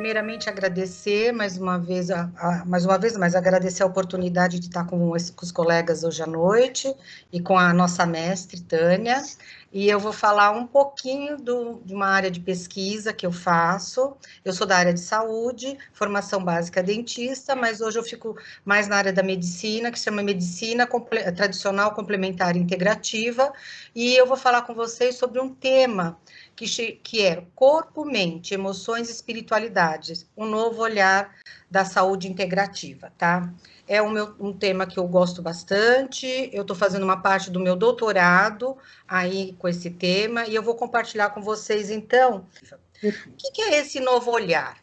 primeiramente agradecer mas agradecer a oportunidade de estar com os colegas hoje à noite e com a nossa mestre, Tânia, e eu vou falar um pouquinho de uma área de pesquisa que eu faço. Eu sou da área de saúde, formação básica dentista, mas hoje eu fico mais na área da medicina, que se chama medicina tradicional complementar integrativa, e eu vou falar com vocês sobre um tema que é corpo, mente, emoções e espiritualidades, um novo olhar da saúde integrativa, tá? É um tema que eu gosto bastante, eu estou fazendo uma parte do meu doutorado aí com esse tema, e eu vou compartilhar com vocês, então, o que é esse novo olhar?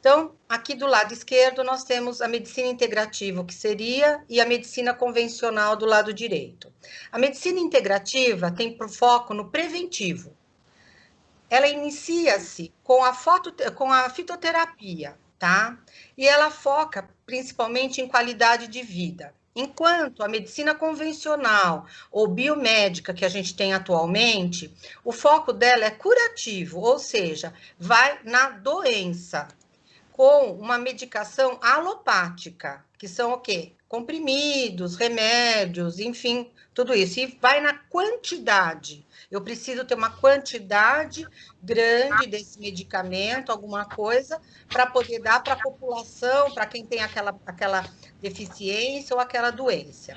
Então, aqui do lado esquerdo, nós temos a medicina integrativa, o que seria, e a medicina convencional do lado direito. A medicina integrativa tem por foco no preventivo. Ela inicia-se com a fitoterapia, tá? E ela foca principalmente em qualidade de vida. Enquanto a medicina convencional ou biomédica que a gente tem atualmente, o foco dela é curativo, ou seja, vai na doença, com uma medicação alopática, que são o quê? Comprimidos, remédios, enfim, tudo isso. E vai na quantidade. Eu preciso ter uma quantidade grande desse medicamento, alguma coisa, para poder dar para a população, para quem tem aquela deficiência ou aquela doença.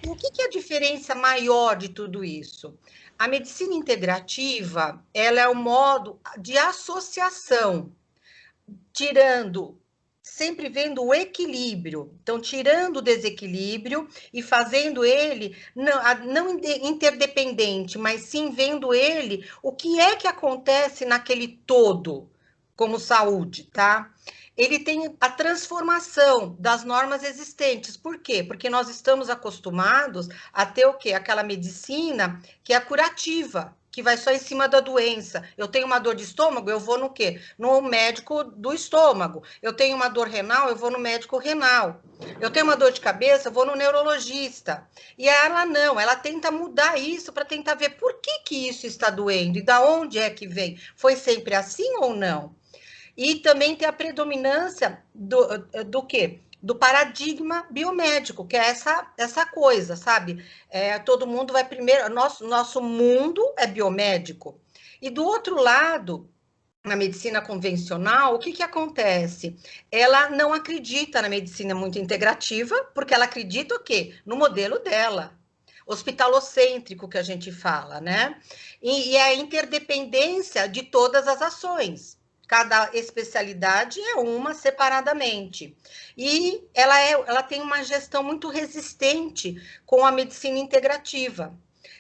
E o que é a diferença maior de tudo isso? A medicina integrativa, ela é o modo de associação, sempre vendo o equilíbrio, então tirando o desequilíbrio e fazendo ele não interdependente, mas sim vendo ele o que é que acontece naquele todo, como saúde, tá? Ele tem a transformação das normas existentes. Por quê? Porque nós estamos acostumados a ter o quê? Aquela medicina que é curativa, que vai só em cima da doença. Eu tenho uma dor de estômago, eu vou no quê? No médico do estômago. Eu tenho uma dor renal, eu vou no médico renal. Eu tenho uma dor de cabeça, eu vou no neurologista. E ela não, ela tenta mudar isso para tentar ver por que isso está doendo e da onde é que vem. Foi sempre assim ou não? E também tem a predominância do quê? Do paradigma biomédico, que é essa coisa, sabe? Todo mundo vai primeiro. Nosso mundo é biomédico. E do outro lado, na medicina convencional, o que acontece? Ela não acredita na medicina muito integrativa, porque ela acredita o quê? No modelo dela. Hospitalocêntrico que a gente fala, né? E a interdependência de todas as ações. Cada especialidade é uma separadamente. E ela tem uma gestão muito resistente com a medicina integrativa.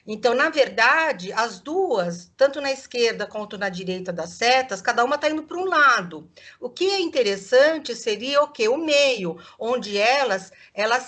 Então, na verdade, as duas, tanto na esquerda quanto na direita das setas, cada uma está indo para um lado. O que é interessante seria o quê? O meio, onde elas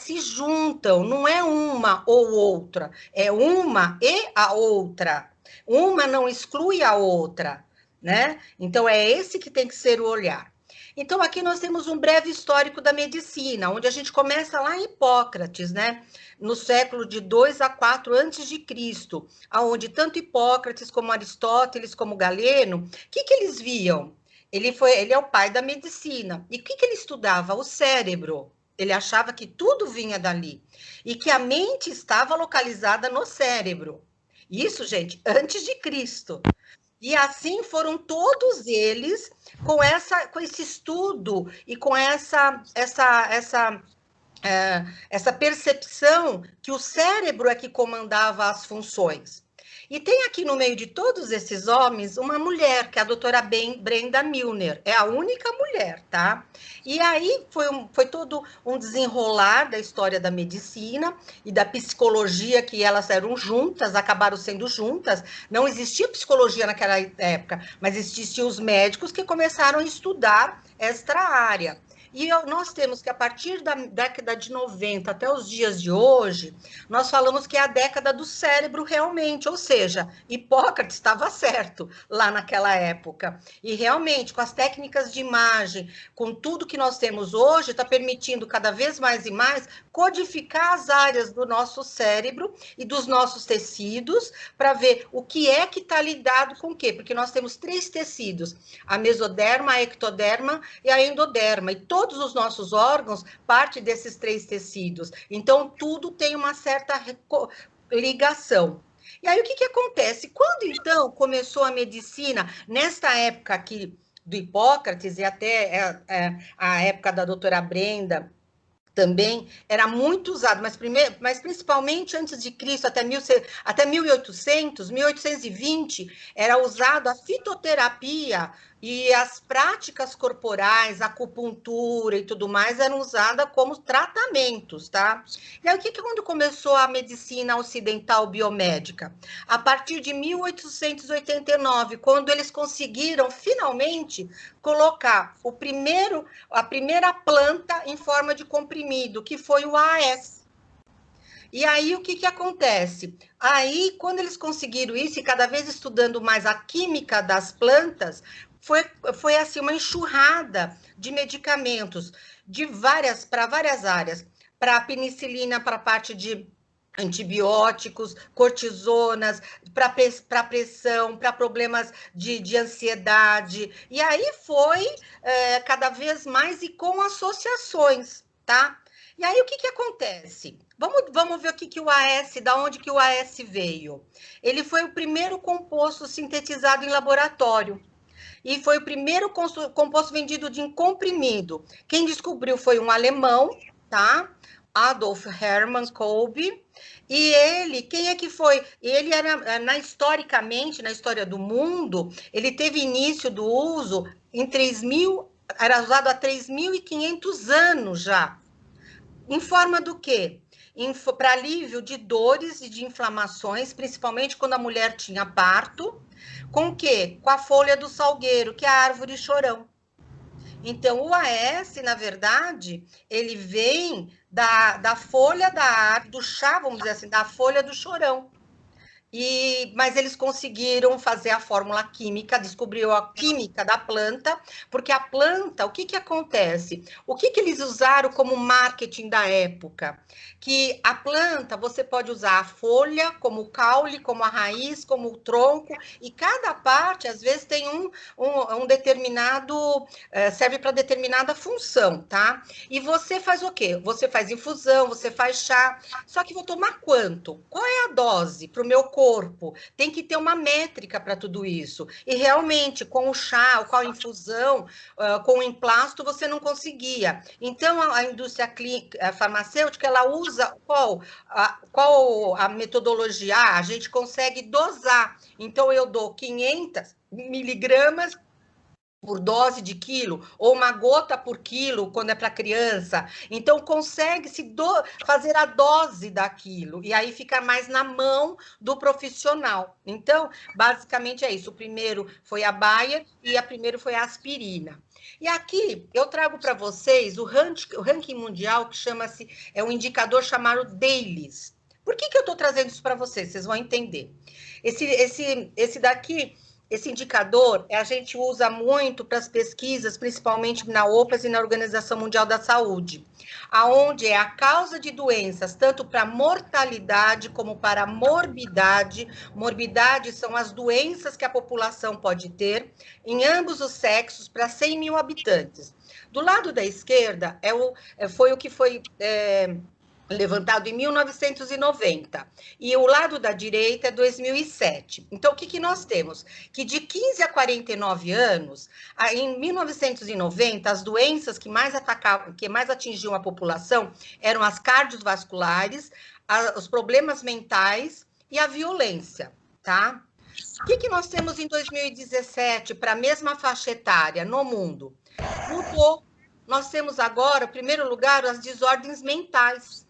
se juntam, não é uma ou outra, é uma e a outra. Uma não exclui a outra, né? Então, é esse que tem que ser o olhar. Então, aqui nós temos um breve histórico da medicina, onde a gente começa lá em Hipócrates, né? No século de 2 a 4 antes de Cristo, aonde tanto Hipócrates como Aristóteles como Galeno, o que eles viam? Ele é o pai da medicina. E o que ele estudava? O cérebro. Ele achava que tudo vinha dali e que a mente estava localizada no cérebro. Isso, gente, antes de Cristo. E assim foram todos eles com esse estudo e com essa percepção que o cérebro é que comandava as funções. E tem aqui no meio de todos esses homens uma mulher, que é a doutora Brenda Milner. É a única mulher, tá? E aí foi todo um desenrolar da história da medicina e da psicologia, que elas eram juntas, acabaram sendo juntas. Não existia psicologia naquela época, mas existiam os médicos que começaram a estudar esta área. E nós temos que, a partir da década de 90 até os dias de hoje, nós falamos que é a década do cérebro realmente, ou seja, Hipócrates estava certo lá naquela época. E realmente, com as técnicas de imagem, com tudo que nós temos hoje, está permitindo cada vez mais e mais codificar as áreas do nosso cérebro e dos nossos tecidos para ver o que é que está ligado com o quê? Porque nós temos 3 tecidos, a mesoderma, a ectoderma e a endoderma, e todos os nossos órgãos partem desses 3 tecidos. Então, tudo tem uma certa ligação. E aí, o que acontece? Quando, então, começou a medicina, nesta época aqui do Hipócrates, e até a época da doutora Brenda, também era muito usado, mas principalmente antes de Cristo, até 1820, era usado a fitoterapia e as práticas corporais, a acupuntura e tudo mais, eram usadas como tratamentos, tá? E aí, quando começou a medicina ocidental biomédica? A partir de 1889, quando eles conseguiram, finalmente, colocar a primeira planta em forma de comprimido, que foi o AS. E aí, o que acontece? Aí, quando eles conseguiram isso, e cada vez estudando mais a química das plantas, foi assim, uma enxurrada de medicamentos para várias áreas. Para a penicilina, para a parte de antibióticos, cortisonas, para pressão, para problemas de ansiedade. E aí foi cada vez mais e com associações, tá? E aí o que acontece? Vamos ver o que o AS, da onde que o AS veio. Ele foi o primeiro composto sintetizado em laboratório. E foi o primeiro composto vendido em comprimido. Quem descobriu foi um alemão, tá? Adolf Hermann Kolbe. E ele, quem é que foi? Ele era, historicamente, na história do mundo, ele teve início do uso em 3.000, era usado há 3.500 anos já. Em forma do quê? Para alívio de dores e de inflamações, principalmente quando a mulher tinha parto. Com o quê? Com a folha do salgueiro, que é a árvore chorão. Então, o AS, na verdade, ele vem da folha da árvore, do chá, vamos dizer assim, da folha do chorão. Mas eles conseguiram fazer a fórmula química, descobriu a química da planta, porque a planta, o que acontece? O que eles usaram como marketing da época? Que a planta, você pode usar a folha, como o caule, como a raiz, como o tronco, e cada parte, às vezes, tem um determinado, serve para determinada função, tá? E você faz o quê? Você faz infusão, você faz chá, só que vou tomar quanto? Qual é a dose para o meu corpo? Tem que ter uma métrica para tudo isso. E realmente, com o chá, com a infusão, com o emplasto, você não conseguia. Então, a indústria farmacêutica, ela usa qual a metodologia? A gente consegue dosar. Então, eu dou 500 miligramas por dose de quilo, ou uma gota por quilo, quando é para criança. Então, consegue-se fazer a dose daquilo, e aí fica mais na mão do profissional. Então, basicamente é isso. O primeiro foi a Bayer, e a primeiro foi a aspirina. E aqui, eu trago para vocês o ranking mundial, que chama-se, é um indicador chamado DAILIES. Por que eu estou trazendo isso para vocês? Vocês vão entender. Esse daqui... Esse indicador a gente usa muito para as pesquisas, principalmente na OPAS e na Organização Mundial da Saúde, aonde é a causa de doenças, tanto para mortalidade como para morbidade. Morbidade são as doenças que a população pode ter, em ambos os sexos, para 100 mil habitantes. Do lado da esquerda, foi o que foi... levantado em 1990, e o lado da direita é 2007. Então, o que nós temos? Que de 15 a 49 anos, em 1990, as doenças que mais atacavam, que mais atingiam a população eram as cardiovasculares, os problemas mentais e a violência, tá? O que nós temos em 2017 para a mesma faixa etária no mundo? Mudou. Nós temos agora, em primeiro lugar, as desordens mentais.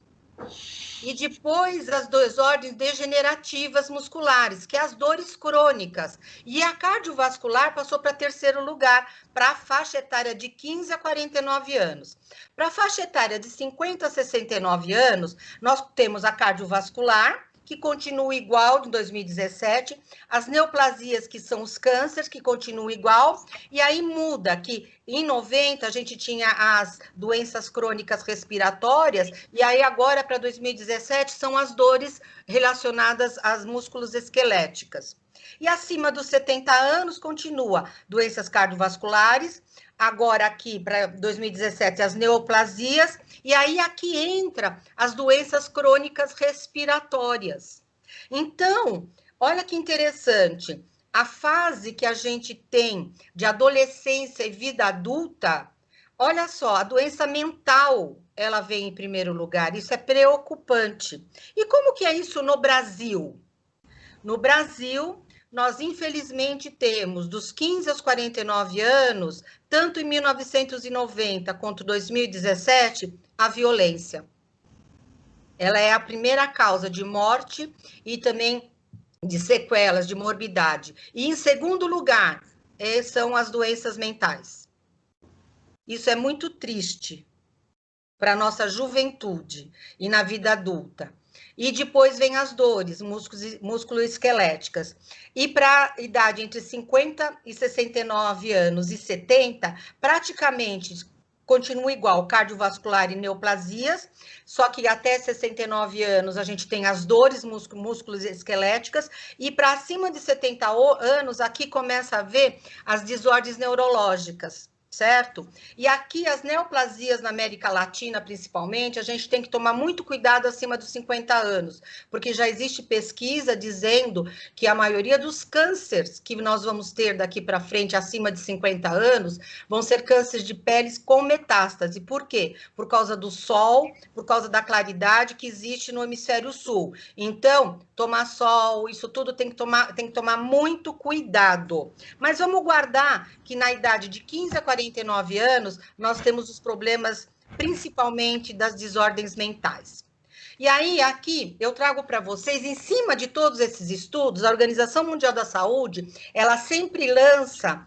E depois as desordens degenerativas musculares, que é as dores crônicas. E a cardiovascular passou para terceiro lugar, para a faixa etária de 15 a 49 anos. Para a faixa etária de 50 a 69 anos, nós temos a cardiovascular, que continua igual em 2017, as neoplasias, que são os cânceres, que continuam igual, e aí muda que em 90 a gente tinha as doenças crônicas respiratórias, e aí agora para 2017 são as dores relacionadas às músculos esqueléticas. E acima dos 70 anos continua doenças cardiovasculares, agora aqui para 2017 as neoplasias, e aí aqui entra as doenças crônicas respiratórias. Então, olha que interessante, a fase que a gente tem de adolescência e vida adulta, olha só, a doença mental, ela vem em primeiro lugar, isso é preocupante. E como que é isso no Brasil? No Brasil, nós infelizmente temos dos 15 aos 49 anos, tanto em 1990 quanto 2017, a violência. Ela é a primeira causa de morte e também de sequelas, de morbidade. E em segundo lugar, são as doenças mentais. Isso é muito triste para a nossa juventude e na vida adulta. E depois vem as dores musculoesqueléticas. E para a idade entre 50 e 69 anos e 70, praticamente continua igual, cardiovascular e neoplasias, só que até 69 anos a gente tem as dores musculoesqueléticas, e para acima de 70 anos, aqui começa a ver as desordens neurológicas, certo? E aqui as neoplasias na América Latina, principalmente, a gente tem que tomar muito cuidado acima dos 50 anos, porque já existe pesquisa dizendo que a maioria dos cânceres que nós vamos ter daqui para frente, acima de 50 anos, vão ser cânceres de peles com metástase. Por quê? Por causa do sol, por causa da claridade que existe no hemisfério sul. Então, tomar sol, isso tudo tem que tomar muito cuidado. Mas vamos guardar que na idade de 15 a 49 anos, nós temos os problemas principalmente das desordens mentais. E aí, aqui, eu trago para vocês, em cima de todos esses estudos, a Organização Mundial da Saúde, ela sempre lança,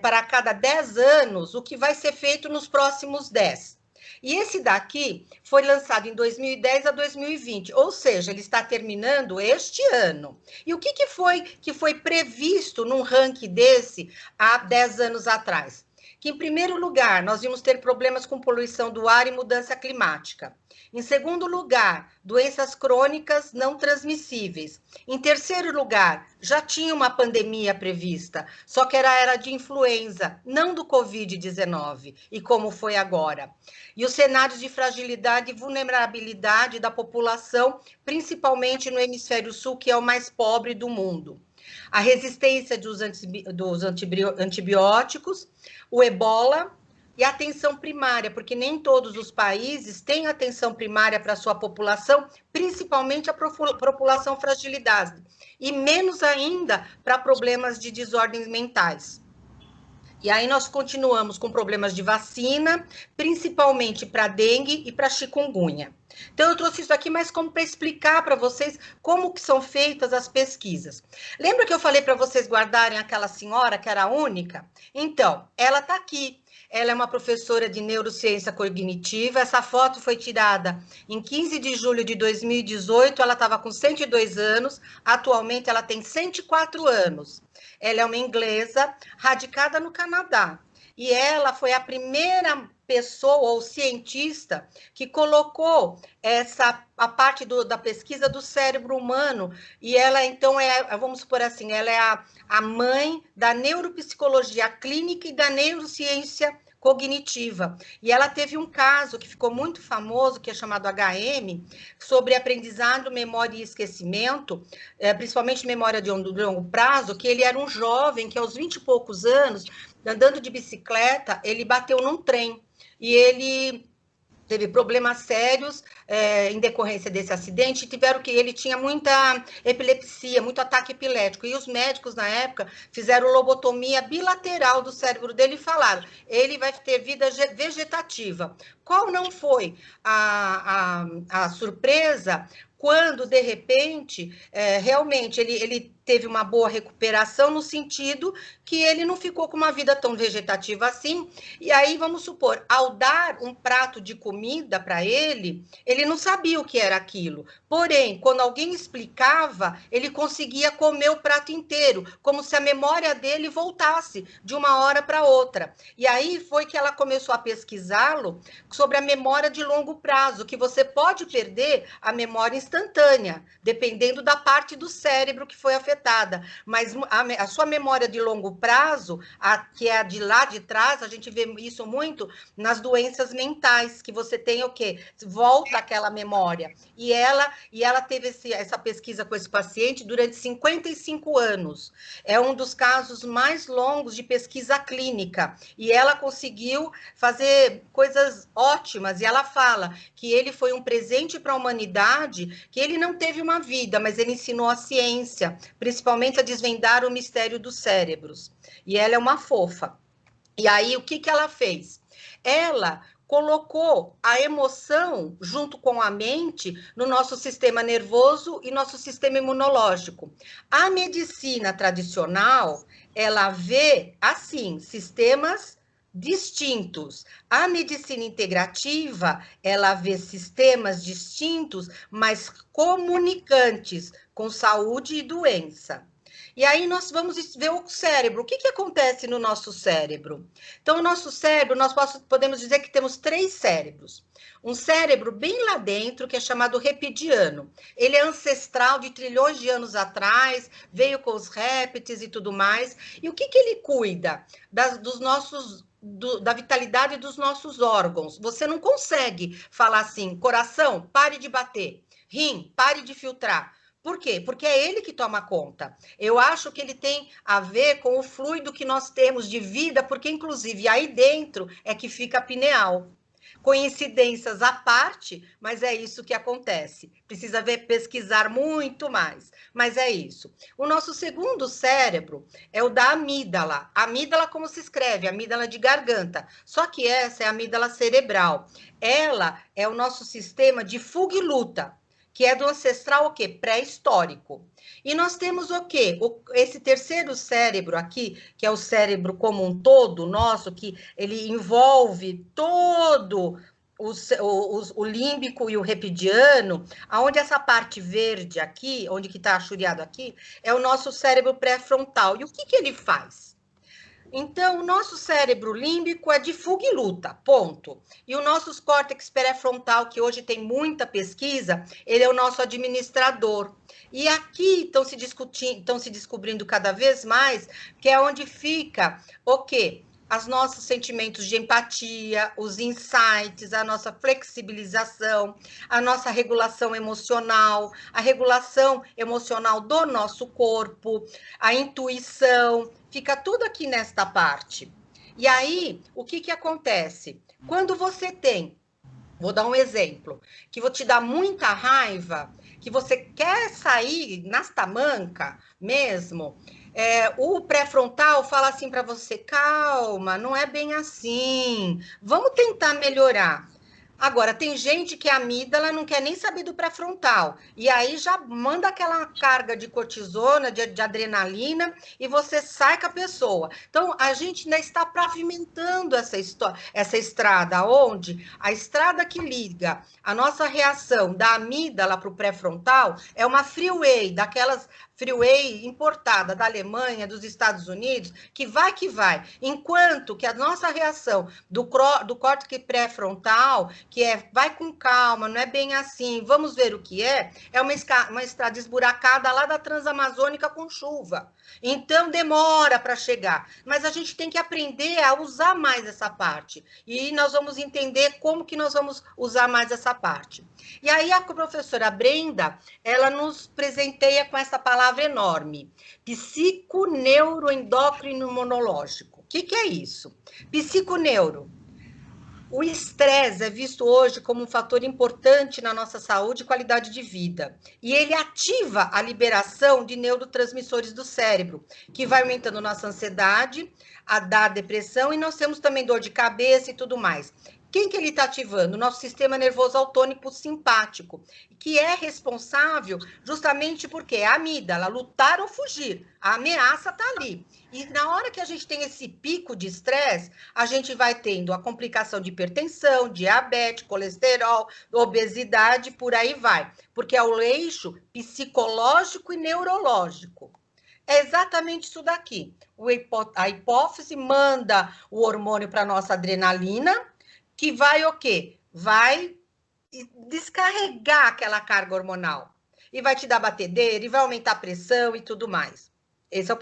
para cada 10 anos, o que vai ser feito nos próximos 10. E esse daqui foi lançado em 2010 a 2020, ou seja, ele está terminando este ano. E o que foi previsto num ranking desse há 10 anos atrás? Que, em primeiro lugar, nós íamos ter problemas com poluição do ar e mudança climática. Em segundo lugar, doenças crônicas não transmissíveis. Em terceiro lugar, já tinha uma pandemia prevista, só que era de influenza, não do Covid-19, e como foi agora. E os cenários de fragilidade e vulnerabilidade da população, principalmente no hemisfério sul, que é o mais pobre do mundo. A resistência dos antibióticos, o ebola e a atenção primária, porque nem todos os países têm atenção primária para a sua população, principalmente a população fragilidade, e menos ainda para problemas de desordens mentais. E aí nós continuamos com problemas de vacina, principalmente para dengue e para chikungunya. Então eu trouxe isso aqui mais como para explicar para vocês como que são feitas as pesquisas. Lembra que eu falei para vocês guardarem aquela senhora que era única? Então, ela está aqui. Ela é uma professora de neurociência cognitiva. Essa foto foi tirada em 15 de julho de 2018. Ela estava com 102 anos. Atualmente, ela tem 104 anos. Ela é uma inglesa radicada no Canadá. E ela foi a primeira pessoa ou cientista que colocou a parte da pesquisa do cérebro humano, e ela então vamos supor assim, ela é a mãe da neuropsicologia clínica e da neurociência cognitiva. E ela teve um caso que ficou muito famoso, que é chamado HM, sobre aprendizado, memória e esquecimento, principalmente memória de longo prazo, que ele era um jovem que aos 20 e poucos anos, andando de bicicleta, ele bateu num trem e ele teve problemas sérios em decorrência desse acidente, ele tinha muita epilepsia, muito ataque epilético, e os médicos na época fizeram lobotomia bilateral do cérebro dele e falaram, ele vai ter vida vegetativa. Qual não foi a surpresa quando, de repente, realmente ele teve uma boa recuperação no sentido que ele não ficou com uma vida tão vegetativa assim. E aí, vamos supor, ao dar um prato de comida para ele não sabia o que era aquilo. Porém, quando alguém explicava, ele conseguia comer o prato inteiro, como se a memória dele voltasse de uma hora para outra. E aí foi que ela começou a pesquisá-lo sobre a memória de longo prazo, que você pode perder a memória instantânea, dependendo da parte do cérebro que foi afetada. Mas a sua memória de longo prazo, que é a de lá de trás, a gente vê isso muito nas doenças mentais, que você tem o quê? Volta aquela memória. E ela teve essa pesquisa com esse paciente durante 55 anos. É um dos casos mais longos de pesquisa clínica. E ela conseguiu fazer coisas ótimas. E ela fala que ele foi um presente para a humanidade, que ele não teve uma vida, mas ele ensinou a ciência, principalmente a desvendar o mistério dos cérebros. E ela é uma fofa. E aí, o que ela fez? Ela colocou a emoção junto com a mente no nosso sistema nervoso e nosso sistema imunológico. A medicina tradicional, ela vê assim, sistemas distintos. A medicina integrativa, ela vê sistemas distintos, mas comunicantes com saúde e doença. E aí nós vamos ver o cérebro. O que acontece no nosso cérebro? Então, o nosso cérebro, nós podemos dizer que temos 3 cérebros. Um cérebro bem lá dentro, que é chamado repidiano. Ele é ancestral de trilhões de anos atrás, veio com os répteis e tudo mais. E o que ele cuida? Da vitalidade dos nossos órgãos. Você não consegue falar assim, coração, pare de bater. Rim, pare de filtrar. Por quê? Porque é ele que toma conta. Eu acho que ele tem a ver com o fluido que nós temos de vida, porque, inclusive, aí dentro é que fica a pineal. Coincidências à parte, mas é isso que acontece. Precisa pesquisar muito mais, mas é isso. O nosso segundo cérebro é o da amígdala. Amígdala, como se escreve? Amígdala de garganta. Só que essa é a amígdala cerebral. Ela é o nosso sistema de fuga e luta, que é do ancestral o quê? Pré-histórico. E nós temos o quê? Esse terceiro cérebro aqui, que é o cérebro como um todo nosso, que ele envolve todo o límbico e o repidiano, aonde essa parte verde aqui, onde que está achuriado aqui, é o nosso cérebro pré-frontal. E o que ele faz? Então, o nosso cérebro límbico é de fuga e luta, ponto. E o nosso córtex pré-frontal, que hoje tem muita pesquisa, ele é o nosso administrador. E aqui estão se descobrindo cada vez mais, que é onde fica o quê? Os nossos sentimentos de empatia, os insights, a nossa flexibilização, a nossa regulação emocional, a regulação emocional do nosso corpo, a intuição, fica tudo aqui nesta parte. E aí, o que acontece? Quando você tem, vou dar um exemplo, que vou te dar muita raiva, que você quer sair nas tamancas mesmo, o pré-frontal fala assim para você, calma, não é bem assim, vamos tentar melhorar. Agora, tem gente que a amígdala não quer nem saber do pré-frontal, e aí já manda aquela carga de cortisona, de adrenalina, e você sai com a pessoa. Então, a gente ainda está pavimentando essa estrada, onde a estrada que liga a nossa reação da amígdala para o pré-frontal é uma freeway, daquelas freeway importada da Alemanha, dos Estados Unidos, que vai, enquanto que a nossa reação do córtex pré-frontal, que vai com calma, não é bem assim, vamos ver o que é uma estrada esburacada lá da Transamazônica com chuva. Então, demora para chegar, mas a gente tem que aprender a usar mais essa parte, e nós vamos entender como que nós vamos usar mais essa parte. E aí a professora Brenda, ela nos presenteia com essa palavra enorme, psiconeuroendócrino imunológico. O que é isso? Psiconeuro. O estresse é visto hoje como um fator importante na nossa saúde e qualidade de vida. E ele ativa a liberação de neurotransmissores do cérebro, que vai aumentando nossa ansiedade, a dar depressão, e nós temos também dor de cabeça e tudo mais. Quem que ele está ativando? O nosso sistema nervoso autônico simpático, que é responsável justamente porque é a amígdala, lutar ou fugir. A ameaça está ali. E na hora que a gente tem esse pico de estresse, a gente vai tendo a complicação de hipertensão, diabetes, colesterol, obesidade, por aí vai. Porque é o eixo psicológico e neurológico. É exatamente isso daqui. A hipófise manda o hormônio para a nossa adrenalina, que vai o quê? Vai descarregar aquela carga hormonal. E vai te dar batedeira, e vai aumentar a pressão e tudo mais. Esse é o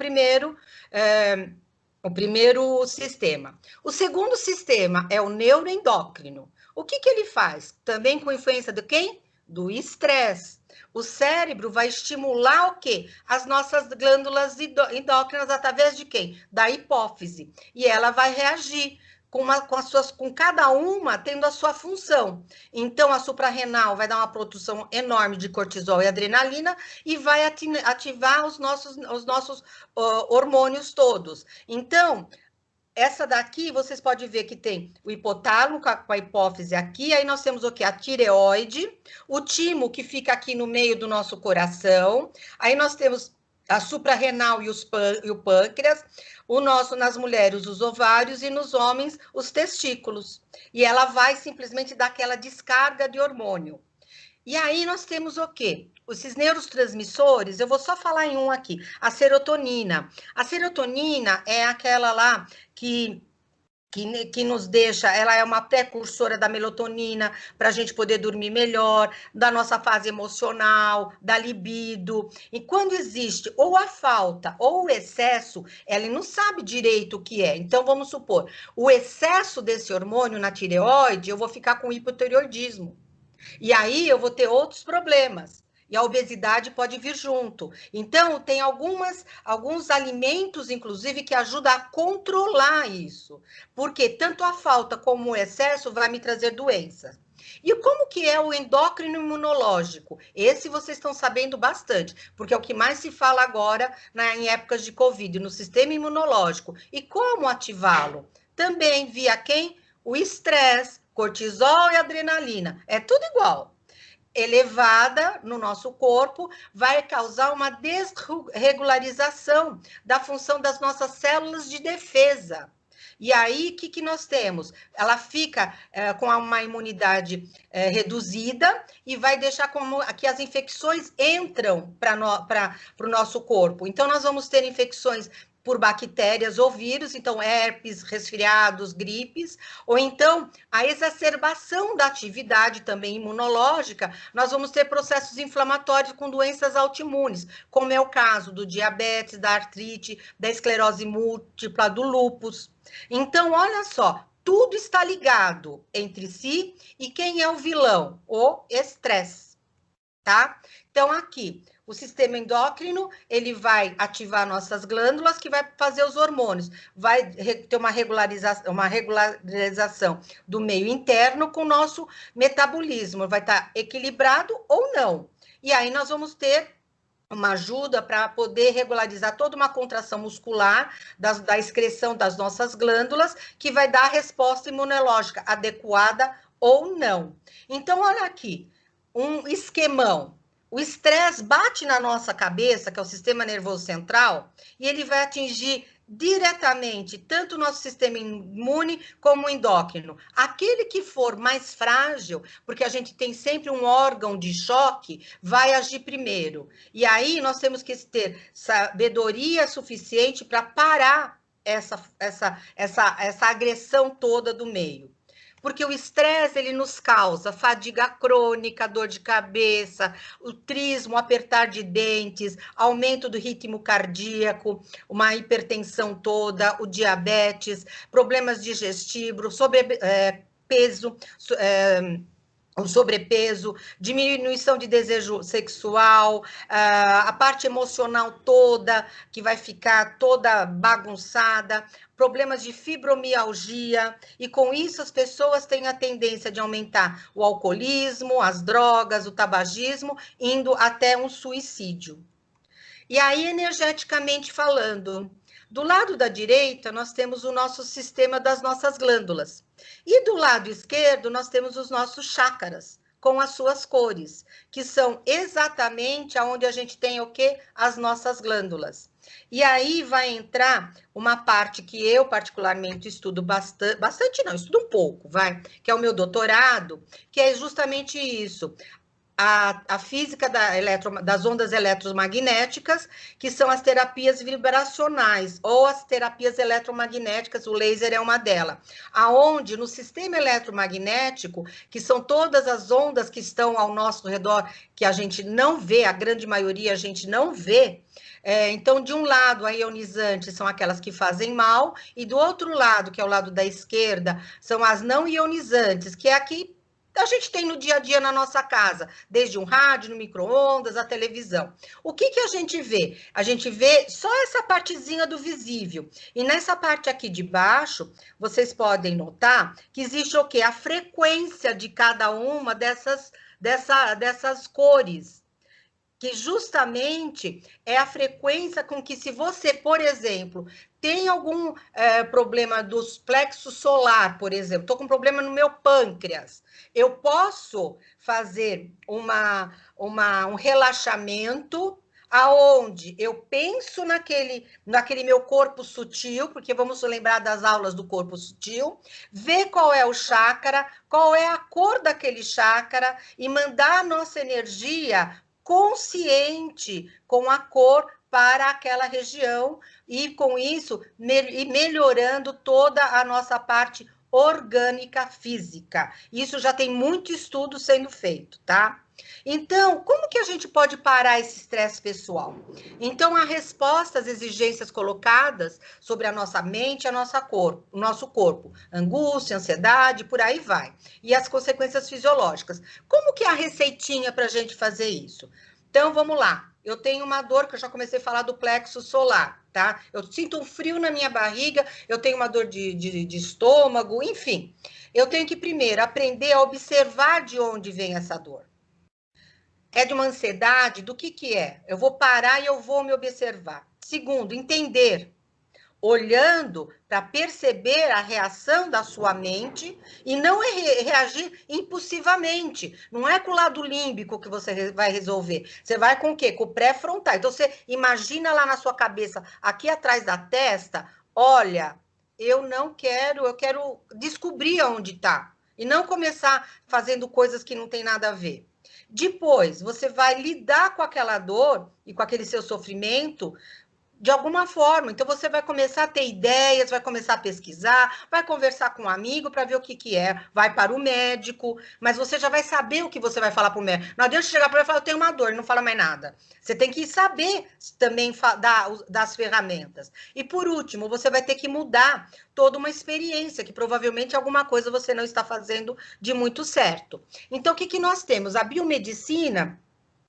primeiro sistema. O segundo sistema é o neuroendócrino. O que ele faz? Também com influência de quem? Do estresse. O cérebro vai estimular o quê? As nossas glândulas endócrinas através de quem? Da hipófise. E ela vai reagir com cada uma tendo a sua função. Então, a suprarrenal vai dar uma produção enorme de cortisol e adrenalina e vai ativar os nossos hormônios todos. Então, essa daqui, vocês podem ver que tem o hipotálamo com a hipófise aqui, aí nós temos o quê? A tireoide, o timo, que fica aqui no meio do nosso coração, aí nós temos a suprarrenal e o pâncreas, nas mulheres, os ovários, e nos homens, os testículos. E ela vai simplesmente dar aquela descarga de hormônio. E aí nós temos o quê? Esses neurotransmissores, eu vou só falar em um aqui, a serotonina. A serotonina é aquela lá que nos deixa, ela é uma precursora da melatonina, para a gente poder dormir melhor, da nossa fase emocional, da libido. E quando existe ou a falta ou o excesso, ela não sabe direito o que é. Então, vamos supor, o excesso desse hormônio na tireoide, eu vou ficar com hipotireoidismo. E aí eu vou ter outros problemas. E a obesidade pode vir junto. Então, tem alguns alimentos, inclusive, que ajudam a controlar isso. Porque tanto a falta como o excesso vai me trazer doenças. E como que é o endócrino imunológico? Esse vocês estão sabendo bastante, porque é o que mais se fala agora em épocas de Covid, no sistema imunológico. E como ativá-lo? Também via quem? O estresse, cortisol e adrenalina. É tudo igual. Elevada no nosso corpo, vai causar uma desregularização da função das nossas células de defesa. E aí, o que nós temos? Ela fica com uma imunidade reduzida e vai deixar que as infecções entram para o nosso corpo. Então, nós vamos ter infecções por bactérias ou vírus, então herpes, resfriados, gripes, ou então a exacerbação da atividade também imunológica, nós vamos ter processos inflamatórios com doenças autoimunes, como é o caso do diabetes, da artrite, da esclerose múltipla, do lúpus. Então, olha só, tudo está ligado entre si, e quem é o vilão? O estresse, tá? Então, aqui, o sistema endócrino, ele vai ativar nossas glândulas, que vai fazer os hormônios, vai ter uma regularização do meio interno com o nosso metabolismo, vai estar equilibrado ou não. E aí nós vamos ter uma ajuda para poder regularizar toda uma contração muscular da excreção das nossas glândulas, que vai dar a resposta imunológica adequada ou não. Então, olha aqui, um esquemão. O estresse bate na nossa cabeça, que é o sistema nervoso central, e ele vai atingir diretamente tanto o nosso sistema imune como o endócrino. Aquele que for mais frágil, porque a gente tem sempre um órgão de choque, vai agir primeiro. E aí nós temos que ter sabedoria suficiente para parar essa agressão toda do meio. Porque o estresse, ele nos causa fadiga crônica, dor de cabeça, o trismo, apertar de dentes, aumento do ritmo cardíaco, uma hipertensão toda, o diabetes, problemas digestivos, sobrepeso, o sobrepeso, diminuição de desejo sexual, a parte emocional toda, que vai ficar toda bagunçada, problemas de fibromialgia, e com isso as pessoas têm a tendência de aumentar o alcoolismo, as drogas, o tabagismo, indo até um suicídio. E aí, energeticamente falando, Do lado da direita, nós temos o nosso sistema das nossas glândulas. E do lado esquerdo, nós temos os nossos chakras, com as suas cores, que são exatamente aonde a gente tem o quê? As nossas glândulas. E aí vai entrar uma parte que eu particularmente estudo bastante não, estudo um pouco, vai, que é o meu doutorado, que é justamente isso. A física das ondas eletromagnéticas, que são as terapias vibracionais, ou as terapias eletromagnéticas, o laser é uma delas, aonde no sistema eletromagnético, que são todas as ondas que estão ao nosso redor, que a gente não vê, a grande maioria a gente não vê, então, de um lado, a ionizante são aquelas que fazem mal, e do outro lado, que é o lado da esquerda, são as não ionizantes, que é aqui a gente tem no dia a dia na nossa casa, desde um rádio, no micro-ondas, a televisão. O que a gente vê? A gente vê só essa partezinha do visível. E nessa parte aqui de baixo, vocês podem notar que existe o quê? A frequência de cada uma dessas cores, que justamente é a frequência com que, se você, por exemplo, tem algum problema dos plexos solar, por exemplo, estou com problema no meu pâncreas, eu posso fazer um relaxamento aonde eu penso naquele meu corpo sutil, porque vamos lembrar das aulas do corpo sutil, ver qual é o chakra, qual é a cor daquele chakra e mandar a nossa energia consciente com a cor para aquela região e com isso melhorando toda a nossa parte orgânica física. Isso já tem muito estudo sendo feito, tá? Então, como que a gente pode parar esse estresse pessoal? Então, a resposta às exigências colocadas sobre a nossa mente, o nosso corpo, angústia, ansiedade, por aí vai. E as consequências fisiológicas. Como que é a receitinha para a gente fazer isso? Então, vamos lá. Eu tenho uma dor, que eu já comecei a falar do plexo solar, tá? Eu sinto um frio na minha barriga, eu tenho uma dor de estômago, enfim. Eu tenho que, primeiro, aprender a observar de onde vem essa dor. É de uma ansiedade? Do que é? Eu vou parar e eu vou me observar. Segundo, entender. Olhando para perceber a reação da sua mente e não reagir impulsivamente. Não é com o lado límbico que você vai resolver. Você vai com o quê? Com o pré-frontal. Então, você imagina lá na sua cabeça, aqui atrás da testa, olha, eu não quero, eu quero descobrir onde está. E não começar fazendo coisas que não tem nada a ver. Depois, você vai lidar com aquela dor e com aquele seu sofrimento de alguma forma. Então, você vai começar a ter ideias, vai começar a pesquisar, vai conversar com um amigo para ver o que é, vai para o médico, mas você já vai saber o que você vai falar para o médico. Não adianta chegar para ele e falar, eu tenho uma dor, não fala mais nada. Você tem que saber também das ferramentas. E, por último, você vai ter que mudar toda uma experiência, que provavelmente alguma coisa você não está fazendo de muito certo. Então, o que nós temos? A biomedicina,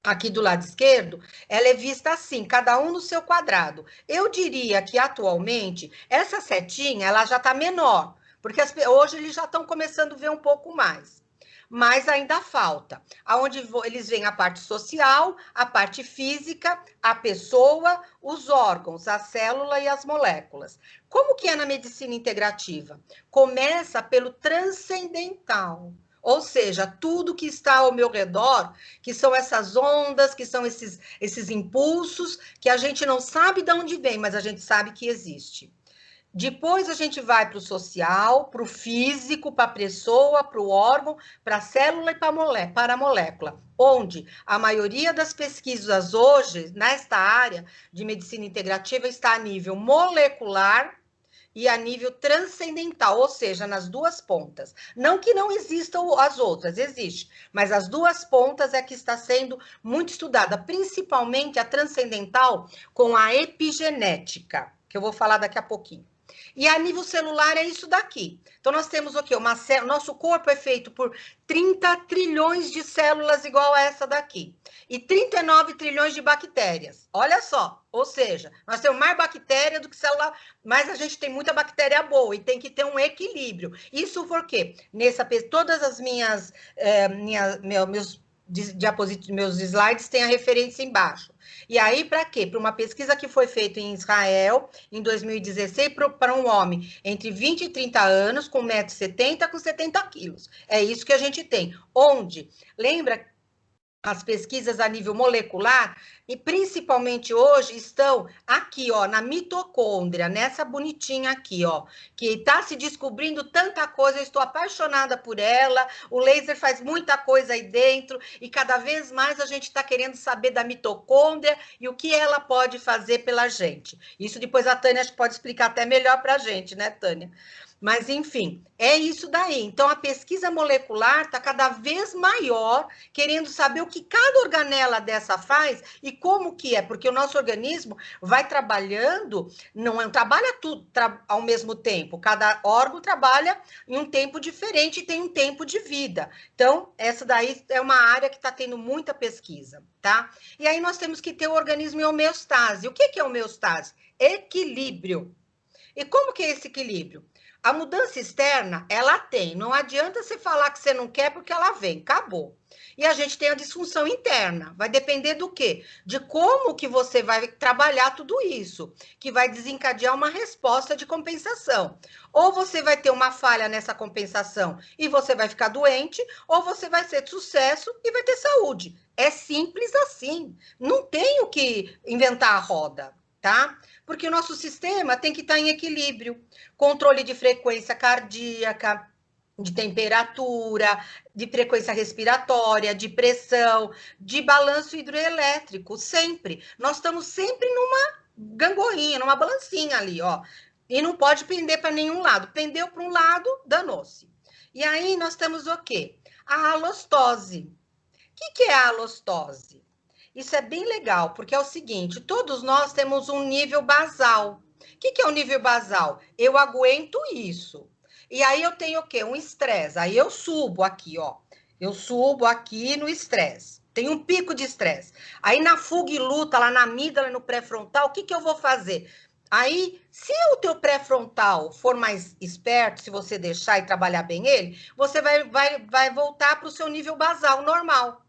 aqui do lado esquerdo, ela é vista assim, cada um no seu quadrado. Eu diria que, atualmente, essa setinha, ela já está menor, porque hoje eles já estão começando a ver um pouco mais. Mas ainda falta, aonde eles veem a parte social, a parte física, a pessoa, os órgãos, a célula e as moléculas. Como que é na medicina integrativa? Começa pelo transcendental. Ou seja, tudo que está ao meu redor, que são essas ondas, que são esses impulsos, que a gente não sabe de onde vem, mas a gente sabe que existe. Depois a gente vai para o social, para o físico, para a pessoa, para o órgão, para a célula e para a molécula, onde a maioria das pesquisas hoje, nesta área de medicina integrativa, está a nível molecular e a nível transcendental, ou seja, nas duas pontas. Não que não existam as outras, existe, mas as duas pontas é que está sendo muito estudada, principalmente a transcendental com a epigenética, que eu vou falar daqui a pouquinho. E a nível celular é isso daqui. Então, nós temos o quê? Nosso corpo é feito por 30 trilhões de células igual a essa daqui. E 39 trilhões de bactérias. Olha só. Ou seja, nós temos mais bactéria do que célula, mas a gente tem muita bactéria boa e tem que ter um equilíbrio. Isso por quê? Todas as meus meus slides têm a referência embaixo. E aí, para quê? Para uma pesquisa que foi feita em Israel, em 2016, para um homem entre 20 e 30 anos, com 1,70 m, com 70 quilos. É isso que a gente tem. Onde? Lembra as pesquisas a nível molecular, e principalmente hoje estão aqui, ó, na mitocôndria, nessa bonitinha aqui, ó, que está se descobrindo tanta coisa, eu estou apaixonada por ela, o laser faz muita coisa aí dentro, e cada vez mais a gente está querendo saber da mitocôndria e o que ela pode fazer pela gente. Isso depois a Tânia acho que pode explicar até melhor para a gente, né, Tânia? Mas, enfim, é isso daí. Então, a pesquisa molecular está cada vez maior, querendo saber o que cada organela dessa faz e como que é, porque o nosso organismo vai trabalhando, não trabalha tudo ao mesmo tempo, cada órgão trabalha em um tempo diferente e tem um tempo de vida. Então, essa daí é uma área que está tendo muita pesquisa, tá? E aí nós temos que ter o organismo em homeostase. O que é homeostase? Equilíbrio. E como que é esse equilíbrio? A mudança externa, ela tem. Não adianta você falar que você não quer porque ela vem. Acabou. E a gente tem a disfunção interna. Vai depender do quê? De como que você vai trabalhar tudo isso, que vai desencadear uma resposta de compensação. Ou você vai ter uma falha nessa compensação e você vai ficar doente, ou você vai ser de sucesso e vai ter saúde. É simples assim. Não tem o que inventar a roda, tá? Porque o nosso sistema tem que estar em equilíbrio. Controle de frequência cardíaca, de temperatura, de frequência respiratória, de pressão, de balanço hidroelétrico, sempre. Nós estamos sempre numa gangorrinha, numa balancinha ali, ó. E não pode pender para nenhum lado. Pendeu para um lado, danou-se. E aí nós temos o quê? A alostose. O que é a alostose? Isso é bem legal, porque é o seguinte, todos nós temos um nível basal. O que é o nível basal? Eu aguento isso. E aí eu tenho o quê? Um estresse. Aí eu subo aqui, ó. Eu subo aqui no estresse. Tem um pico de estresse. Aí na fuga e luta, lá na amígdala, no pré-frontal, o que eu vou fazer? Aí, se o teu pré-frontal for mais esperto, se você deixar e trabalhar bem ele, você vai voltar para o seu nível basal, normal.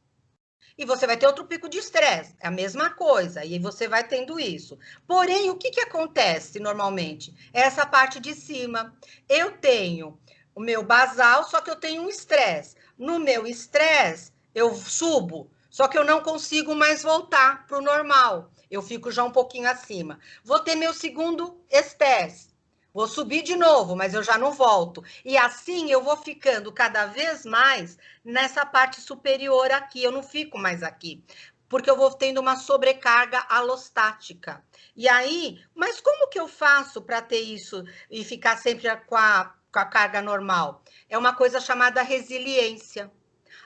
E você vai ter outro pico de estresse, é a mesma coisa, e você vai tendo isso. Porém, o que acontece normalmente? Essa parte de cima. Eu tenho o meu basal, só que eu tenho um estresse. No meu estresse, eu subo, só que eu não consigo mais voltar para o normal. Eu fico já um pouquinho acima. Vou ter meu segundo estresse. Vou subir de novo, mas eu já não volto. E assim eu vou ficando cada vez mais nessa parte superior aqui. Eu não fico mais aqui, porque eu vou tendo uma sobrecarga alostática. E aí, mas como que eu faço para ter isso e ficar sempre com a carga normal? É uma coisa chamada resiliência.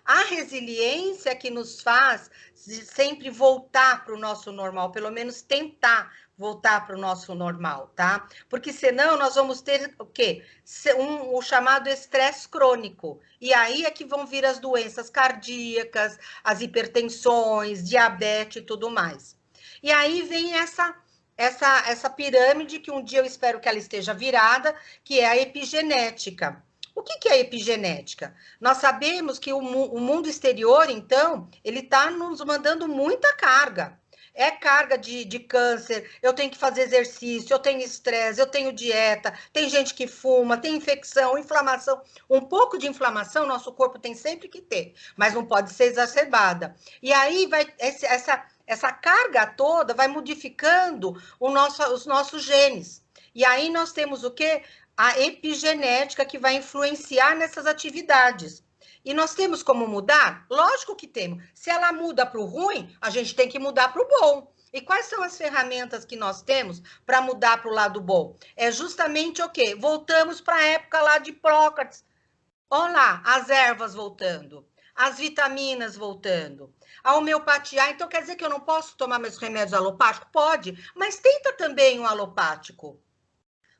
A resiliência que nos faz sempre voltar para o nosso normal, pelo menos tentar voltar para o nosso normal, tá? Porque senão nós vamos ter o quê? O chamado estresse crônico. E aí é que vão vir as doenças cardíacas, as hipertensões, diabetes e tudo mais. E aí vem essa pirâmide que um dia eu espero que ela esteja virada, que é a epigenética. O que é a epigenética? Nós sabemos que o mundo exterior, então, ele está nos mandando muita carga. É carga de câncer, eu tenho que fazer exercício, eu tenho estresse, eu tenho dieta, tem gente que fuma, tem infecção, inflamação. Um pouco de inflamação nosso corpo tem sempre que ter, mas não pode ser exacerbada. E aí vai essa carga toda vai modificando os nossos genes. E aí nós temos o quê? A epigenética que vai influenciar nessas atividades. E nós temos como mudar? Lógico que temos. Se ela muda para o ruim, a gente tem que mudar para o bom. E quais são as ferramentas que nós temos para mudar para o lado bom? É justamente o quê? Voltamos para a época lá de Hipócrates. Olha lá, as ervas voltando, as vitaminas voltando, a homeopatia. Então quer dizer que eu não posso tomar meus remédios alopáticos? Pode, mas tenta também um alopático.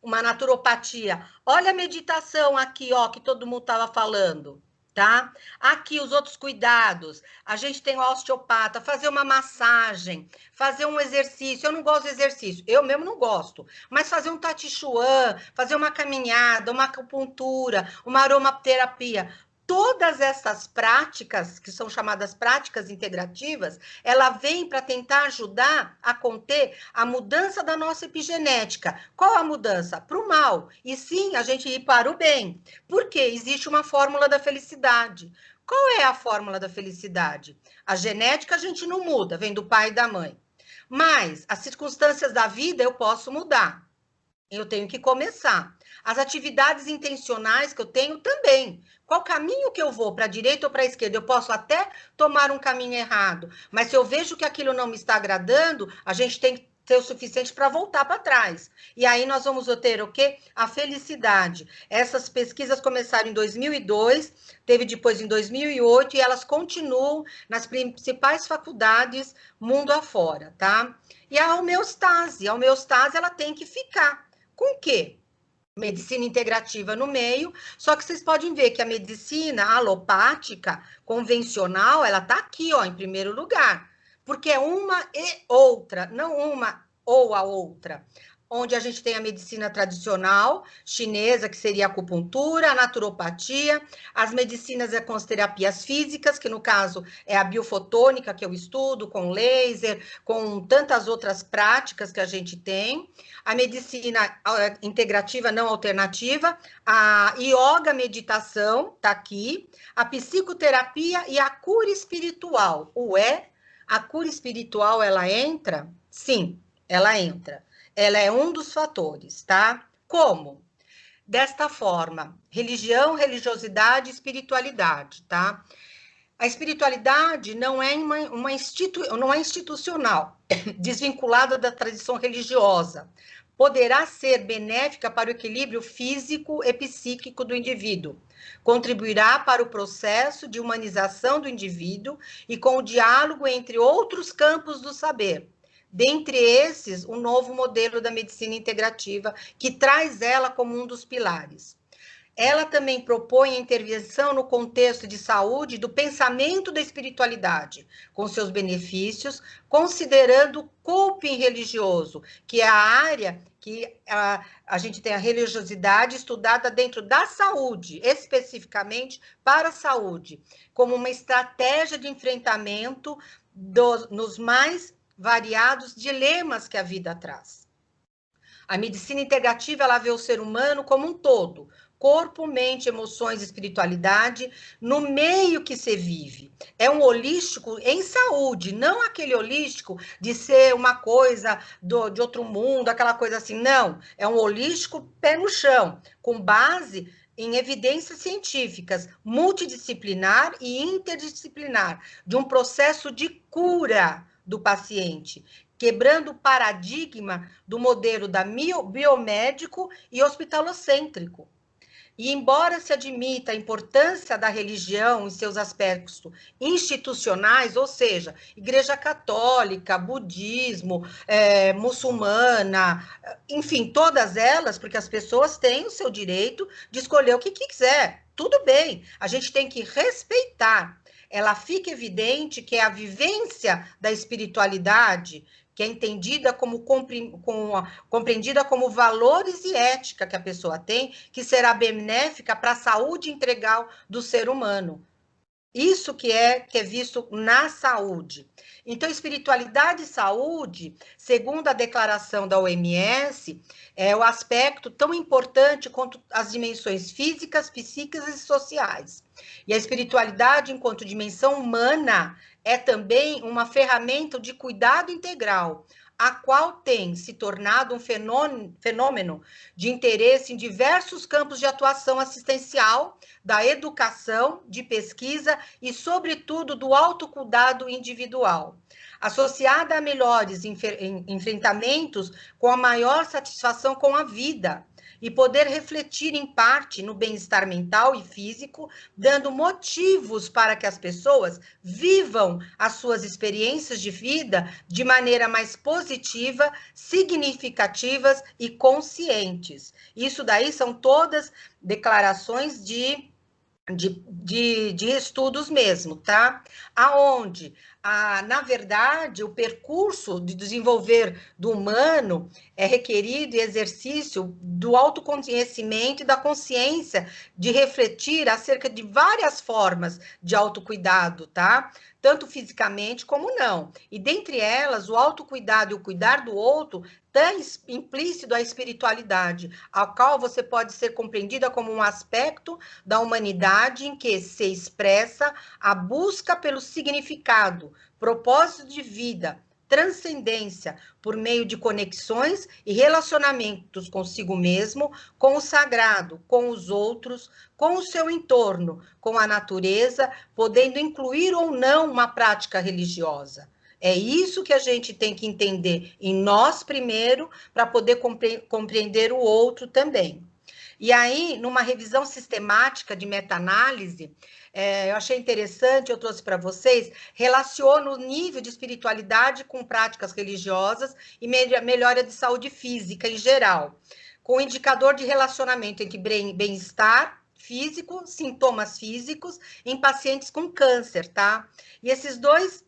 Uma naturopatia. Olha a meditação aqui, ó, que todo mundo estava falando, tá? Aqui os outros cuidados. A gente tem o osteopata, fazer uma massagem, fazer um exercício. Eu não gosto de exercício, eu mesmo não gosto, mas fazer um tati chuan, fazer uma caminhada, uma acupuntura, uma aromaterapia. todas essas práticas, que são chamadas práticas integrativas, ela vem para tentar ajudar a conter a mudança da nossa epigenética. Qual a mudança? Para o mal. E sim, a gente ir para o bem. Porque existe uma fórmula da felicidade. Qual é a fórmula da felicidade? A genética a gente não muda, vem do pai e da mãe. Mas as circunstâncias da vida eu posso mudar. Eu tenho que começar. As atividades intencionais que eu tenho também. Qual caminho que eu vou, para a direita ou para a esquerda? Eu posso até tomar um caminho errado, mas se eu vejo que aquilo não me está agradando, a gente tem que ter o suficiente para voltar para trás. E aí nós vamos ter o quê? A felicidade. Essas pesquisas começaram em 2002, teve depois em 2008 e elas continuam nas principais faculdades mundo afora, tá? E a homeostase ela tem que ficar. Com o quê? Medicina integrativa no meio, só que vocês podem ver que a medicina alopática, convencional, ela está aqui, ó, em primeiro lugar, porque é uma e outra, não uma ou a outra. Onde a gente tem a medicina tradicional chinesa, que seria a acupuntura, a naturopatia, as medicinas com as terapias físicas, que no caso é a biofotônica, que eu estudo, com laser, com tantas outras práticas que a gente tem, a medicina integrativa não alternativa, a yoga meditação, tá aqui, a psicoterapia e a cura espiritual. Ué, a cura espiritual, ela entra? Sim, ela entra. Ela é um dos fatores, tá? Como? Desta forma, religião, religiosidade, espiritualidade, tá? A espiritualidade não é não é institucional, desvinculada da tradição religiosa. Poderá ser benéfica para o equilíbrio físico e psíquico do indivíduo. Contribuirá para o processo de humanização do indivíduo e com o diálogo entre outros campos do saber. Dentre esses, o novo modelo da medicina integrativa, que traz ela como um dos pilares. Ela também propõe a intervenção no contexto de saúde do pensamento da espiritualidade, com seus benefícios, considerando o coping religioso, que é a área que a gente tem a religiosidade estudada dentro da saúde, especificamente para a saúde, como uma estratégia de enfrentamento nos mais variados dilemas que a vida traz. A medicina integrativa, ela vê o ser humano como um todo, corpo, mente, emoções, espiritualidade, no meio que se vive. É um holístico em saúde, não aquele holístico de ser uma coisa de outro mundo, aquela coisa assim, não. É um holístico pé no chão, com base em evidências científicas, multidisciplinar e interdisciplinar, de um processo de cura do paciente, quebrando o paradigma do modelo da biomédico e hospitalocêntrico. E embora se admita a importância da religião em seus aspectos institucionais, ou seja, Igreja Católica, budismo, muçulmana, enfim, todas elas, porque as pessoas têm o seu direito de escolher o que quiser. Tudo bem, a gente tem que respeitar. Ela fica evidente que é a vivência da espiritualidade, que é entendida compreendida como valores e ética que a pessoa tem, que será benéfica para a saúde integral do ser humano. Isso que é visto na saúde. Então, espiritualidade e saúde, segundo a declaração da OMS, é o aspecto tão importante quanto as dimensões físicas, psíquicas e sociais. E a espiritualidade, enquanto dimensão humana, é também uma ferramenta de cuidado integral, a qual tem se tornado um fenômeno de interesse em diversos campos de atuação assistencial, da educação, de pesquisa e, sobretudo, do autocuidado individual, associada a melhores enfrentamentos com a maior satisfação com a vida, e poder refletir em parte no bem-estar mental e físico, dando motivos para que as pessoas vivam as suas experiências de vida de maneira mais positiva, significativas e conscientes. Isso daí são todas declarações de de estudos mesmo, tá? Aonde, na verdade, o percurso de desenvolver do humano é requerido exercício do autoconhecimento e da consciência de refletir acerca de várias formas de autocuidado, tá? Tanto fisicamente como não. E dentre elas, o autocuidado e o cuidar do outro está implícito a espiritualidade, a qual você pode ser compreendida como um aspecto da humanidade em que se expressa a busca pelo significado, propósito de vida, transcendência, por meio de conexões e relacionamentos consigo mesmo, com o sagrado, com os outros, com o seu entorno, com a natureza, podendo incluir ou não uma prática religiosa. É isso que a gente tem que entender em nós primeiro, para poder compreender o outro também. E aí, numa revisão sistemática de meta-análise, eu achei interessante, eu trouxe para vocês, relaciona o nível de espiritualidade com práticas religiosas e melhora de saúde física em geral, com indicador de relacionamento entre bem-estar físico, sintomas físicos, em pacientes com câncer, tá? E esses dois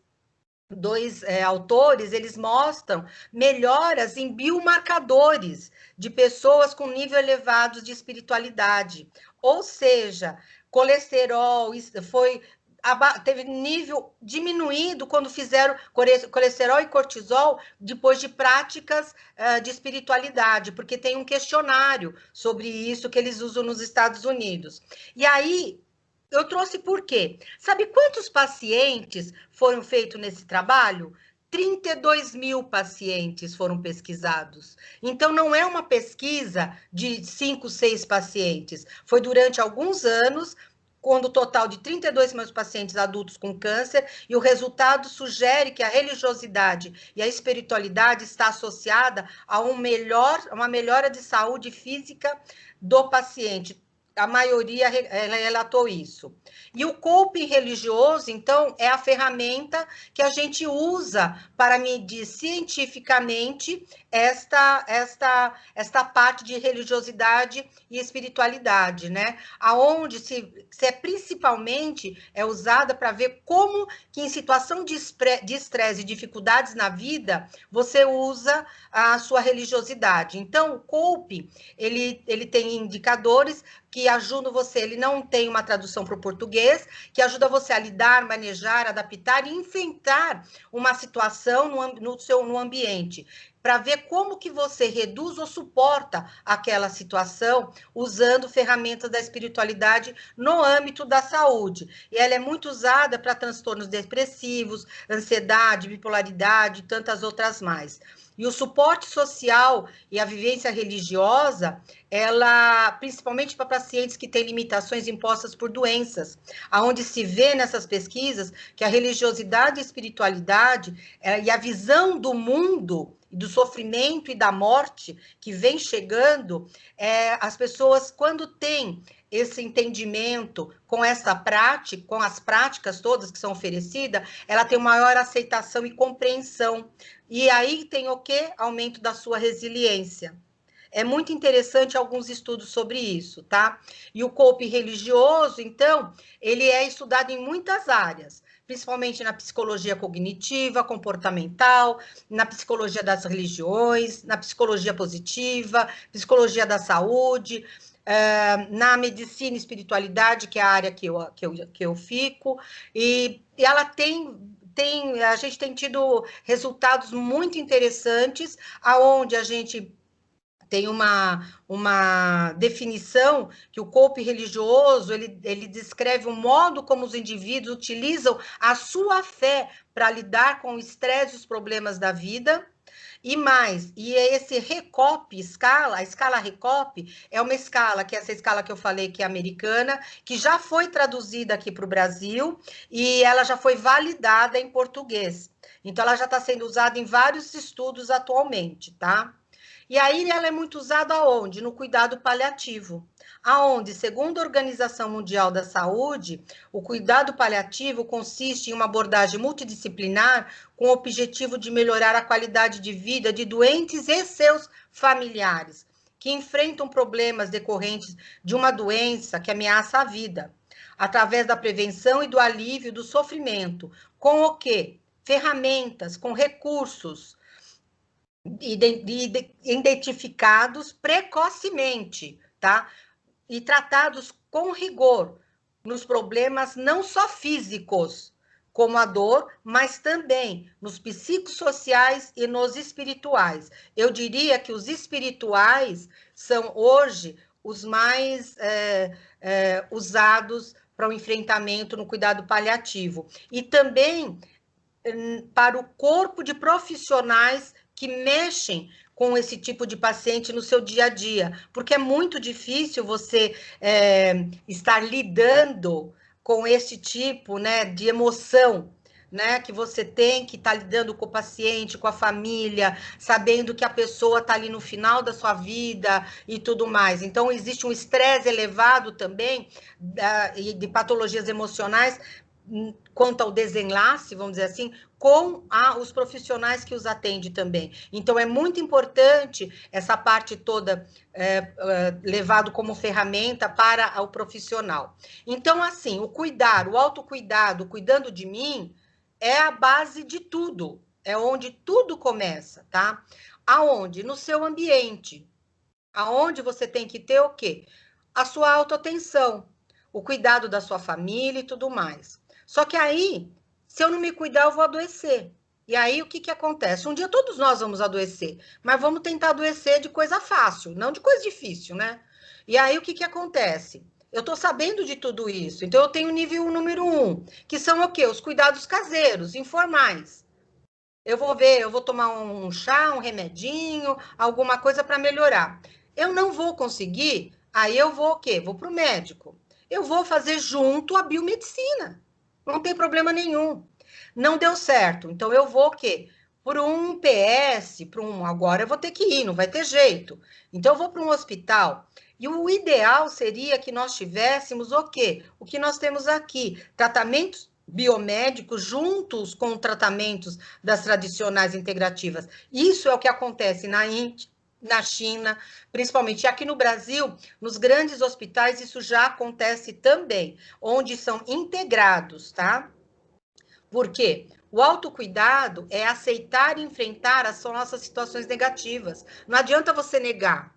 autores, eles mostram melhoras em biomarcadores de pessoas com nível elevado de espiritualidade. Ou seja, colesterol teve nível diminuído quando fizeram colesterol e cortisol depois de práticas de espiritualidade, porque tem um questionário sobre isso que eles usam nos Estados Unidos. E aí, eu trouxe por quê? Sabe quantos pacientes foram feitos nesse trabalho? 32 mil pacientes foram pesquisados. Então, não é uma pesquisa de 5, 6 pacientes. Foi durante alguns anos, quando o total de 32 mil pacientes adultos com câncer, e o resultado sugere que a religiosidade e a espiritualidade está associada a uma melhora de saúde física do paciente. A maioria relatou isso. E o coping religioso, então, é a ferramenta que a gente usa para medir cientificamente esta parte de religiosidade e espiritualidade, né? Aonde se é principalmente usada para ver como que em situação de estresse e dificuldades na vida, você usa a sua religiosidade. Então, o coping, ele tem indicadores que ajudam você, ele não tem uma tradução para o português, que ajuda você a lidar, manejar, adaptar e enfrentar uma situação no ambiente, para ver como que você reduz ou suporta aquela situação usando ferramentas da espiritualidade no âmbito da saúde. E ela é muito usada para transtornos depressivos, ansiedade, bipolaridade e tantas outras mais. E o suporte social e a vivência religiosa, ela, principalmente para pacientes que têm limitações impostas por doenças, aonde se vê nessas pesquisas que a religiosidade e a espiritualidade e a visão do mundo, do sofrimento e da morte que vem chegando, as pessoas, quando têm esse entendimento com essa prática, com as práticas todas que são oferecidas, ela tem maior aceitação e compreensão. E aí tem o quê? Aumento da sua resiliência. É muito interessante alguns estudos sobre isso, tá? E o coping religioso, então, ele é estudado em muitas áreas, principalmente na psicologia cognitiva, comportamental, na psicologia das religiões, na psicologia positiva, psicologia da saúde, na medicina e espiritualidade, que é a área que eu fico, e ela a gente tem tido resultados muito interessantes, aonde a gente tem uma definição que o coping religioso, ele descreve o modo como os indivíduos utilizam a sua fé para lidar com o estresse e os problemas da vida. E mais, e esse RECOP a escala RECOP é uma escala, que é essa escala que eu falei, que é americana, que já foi traduzida aqui para o Brasil e ela já foi validada em português. Então, ela já está sendo usada em vários estudos atualmente, tá? E aí ela é muito usada aonde? No cuidado paliativo, aonde, segundo a Organização Mundial da Saúde, o cuidado paliativo consiste em uma abordagem multidisciplinar com o objetivo de melhorar a qualidade de vida de doentes e seus familiares, que enfrentam problemas decorrentes de uma doença que ameaça a vida. através da prevenção e do alívio do sofrimento. Com o quê? Ferramentas, com recursos identificados precocemente, tá? E tratados com rigor nos problemas não só físicos, como a dor, mas também nos psicossociais e nos espirituais. Eu diria que os espirituais são hoje os mais usados para o enfrentamento no cuidado paliativo. E também para o corpo de profissionais que mexem com esse tipo de paciente no seu dia a dia, porque é muito difícil você estar lidando com esse tipo, né, de emoção, né, que você tem que estar lidando com o paciente, com a família, sabendo que a pessoa está ali no final da sua vida e tudo mais. Então, existe um estresse elevado também de patologias emocionais quanto ao desenlace, vamos dizer assim, com os profissionais que os atendem também. Então, é muito importante essa parte toda levado como ferramenta para o profissional. Então, assim, o cuidar, o autocuidado, cuidando de mim, é a base de tudo. É onde tudo começa, tá? Aonde? No seu ambiente. Aonde você tem que ter o quê? A sua autoatenção, o cuidado da sua família e tudo mais. Só que aí, se eu não me cuidar, eu vou adoecer. E aí, o que que acontece? Um dia todos nós vamos adoecer, mas vamos tentar adoecer de coisa fácil, não de coisa difícil, né? E aí, o que que acontece? Eu estou sabendo de tudo isso, então eu tenho o nível número 1, que são o quê? Os cuidados caseiros, informais. Eu vou ver, eu vou tomar um chá, um remedinho, alguma coisa para melhorar. Eu não vou conseguir, aí eu vou o quê? Vou para o médico. Eu vou fazer junto a biomedicina. Não tem problema nenhum. Não deu certo, então eu vou o quê? Por um PS, por um agora eu vou ter que ir, não vai ter jeito. Então eu vou para um hospital. E o ideal seria que nós tivéssemos o quê? O que nós temos aqui, tratamentos biomédicos juntos com tratamentos das tradicionais integrativas. Isso é o que acontece na Índia, na China, principalmente aqui no Brasil, nos grandes hospitais, isso já acontece também, onde são integrados, tá? Por quê? O autocuidado é aceitar e enfrentar as nossas situações negativas. Não adianta você negar.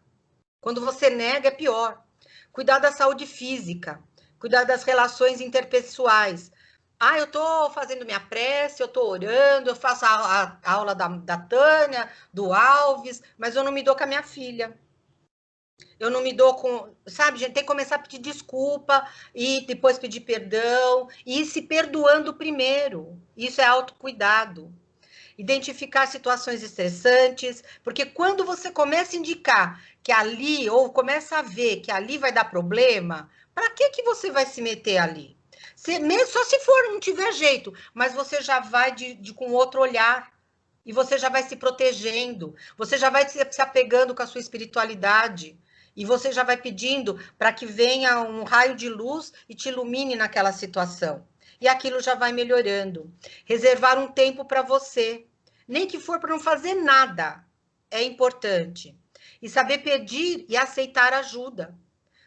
Quando você nega, é pior. Cuidar da saúde física, cuidar das relações interpessoais. Ah, eu estou fazendo minha prece, eu estou orando, eu faço a aula da Tânia, do Alves, mas eu não me dou com a minha filha. Eu não me dou com... Sabe, gente, tem que começar a pedir desculpa e depois pedir perdão e ir se perdoando primeiro. Isso é autocuidado. Identificar situações estressantes, porque quando você começa a indicar que ali, ou começa a ver que ali vai dar problema, para que você vai se meter ali? Só se for, não tiver jeito, mas você já vai com outro olhar, e você já vai se protegendo, você já vai se apegando com a sua espiritualidade, e você já vai pedindo para que venha um raio de luz e te ilumine naquela situação. E aquilo já vai melhorando. Reservar um tempo para você, nem que for para não fazer nada, é importante. E saber pedir e aceitar ajuda.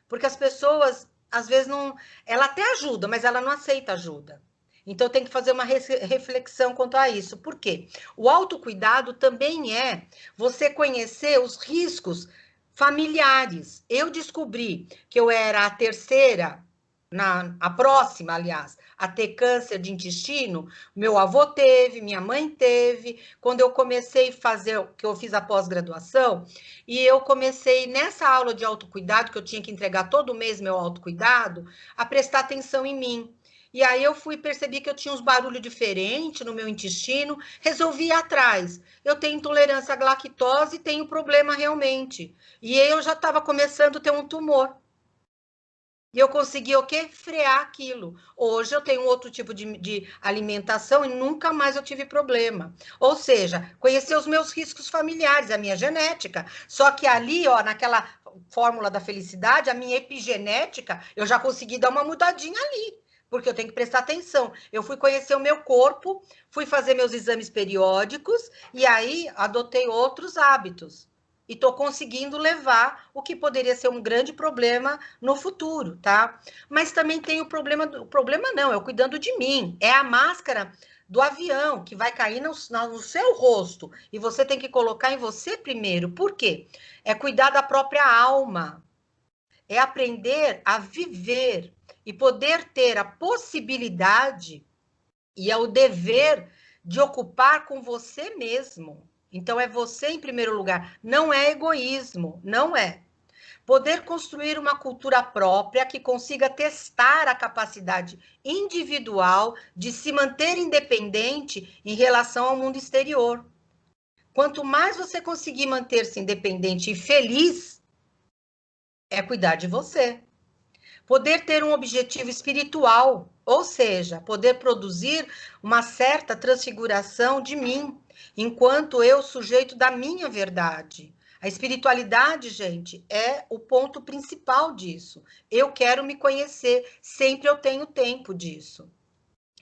Porque as pessoas, às vezes, não. Ela até ajuda, mas ela não aceita ajuda. Então, tem que fazer uma reflexão quanto a isso. Por quê? O autocuidado também é você conhecer os riscos familiares. Eu descobri que eu era a terceira, a próxima, aliás, a ter câncer de intestino. Meu avô teve, minha mãe teve. Quando eu comecei a fazer, que eu fiz a pós-graduação, e eu comecei nessa aula de autocuidado, que eu tinha que entregar todo mês meu autocuidado, a prestar atenção em mim. E aí eu percebi que eu tinha uns barulhos diferentes no meu intestino, resolvi ir atrás. Eu tenho intolerância à lactose e tenho problema realmente. E eu já estava começando a ter um tumor. E eu consegui o quê? Frear aquilo. Hoje eu tenho outro tipo de alimentação e nunca mais eu tive problema. Ou seja, conhecer os meus riscos familiares, a minha genética. Só que ali, ó, naquela fórmula da felicidade, a minha epigenética, eu já consegui dar uma mudadinha ali. Porque eu tenho que prestar atenção. Eu fui conhecer o meu corpo, fui fazer meus exames periódicos e aí adotei outros hábitos. e estou conseguindo levar o que poderia ser um grande problema no futuro, tá? Mas também tem o problema não, é o cuidando de mim, é a máscara do avião que vai cair no seu rosto e você tem que colocar em você primeiro. Por quê? É cuidar da própria alma, é aprender a viver e poder ter a possibilidade e é o dever de ocupar com você mesmo. Então, é você em primeiro lugar. Não é egoísmo, não é. Poder construir uma cultura própria que consiga testar a capacidade individual de se manter independente em relação ao mundo exterior. Quanto mais você conseguir manter-se independente e feliz, é cuidar de você. Poder ter um objetivo espiritual, ou seja, poder produzir uma certa transfiguração de mim, enquanto eu sujeito da minha verdade. A espiritualidade, gente, é o ponto principal disso. Eu quero me conhecer, sempre eu tenho tempo disso.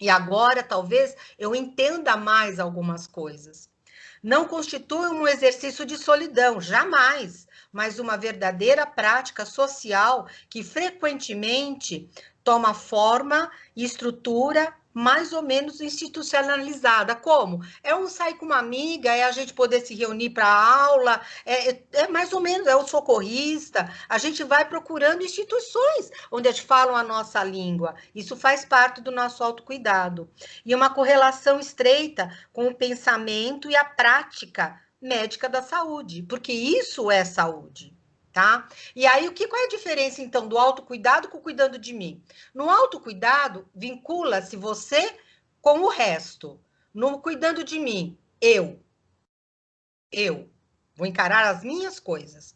E agora, talvez, eu entenda mais algumas coisas. Não constitui um exercício de solidão, jamais, mas uma verdadeira prática social que frequentemente toma forma e estrutura mais ou menos institucionalizada. Como? É um sair com uma amiga, é a gente poder se reunir para aula, é mais ou menos, é o socorrista. A gente vai procurando instituições onde eles falam a nossa língua. Isso faz parte do nosso autocuidado. E uma correlação estreita com o pensamento e a prática médica da saúde, porque isso é saúde, tá? E aí, qual é a diferença, então, do autocuidado com o cuidando de mim? No autocuidado, vincula-se você com o resto. No cuidando de mim, eu vou encarar as minhas coisas.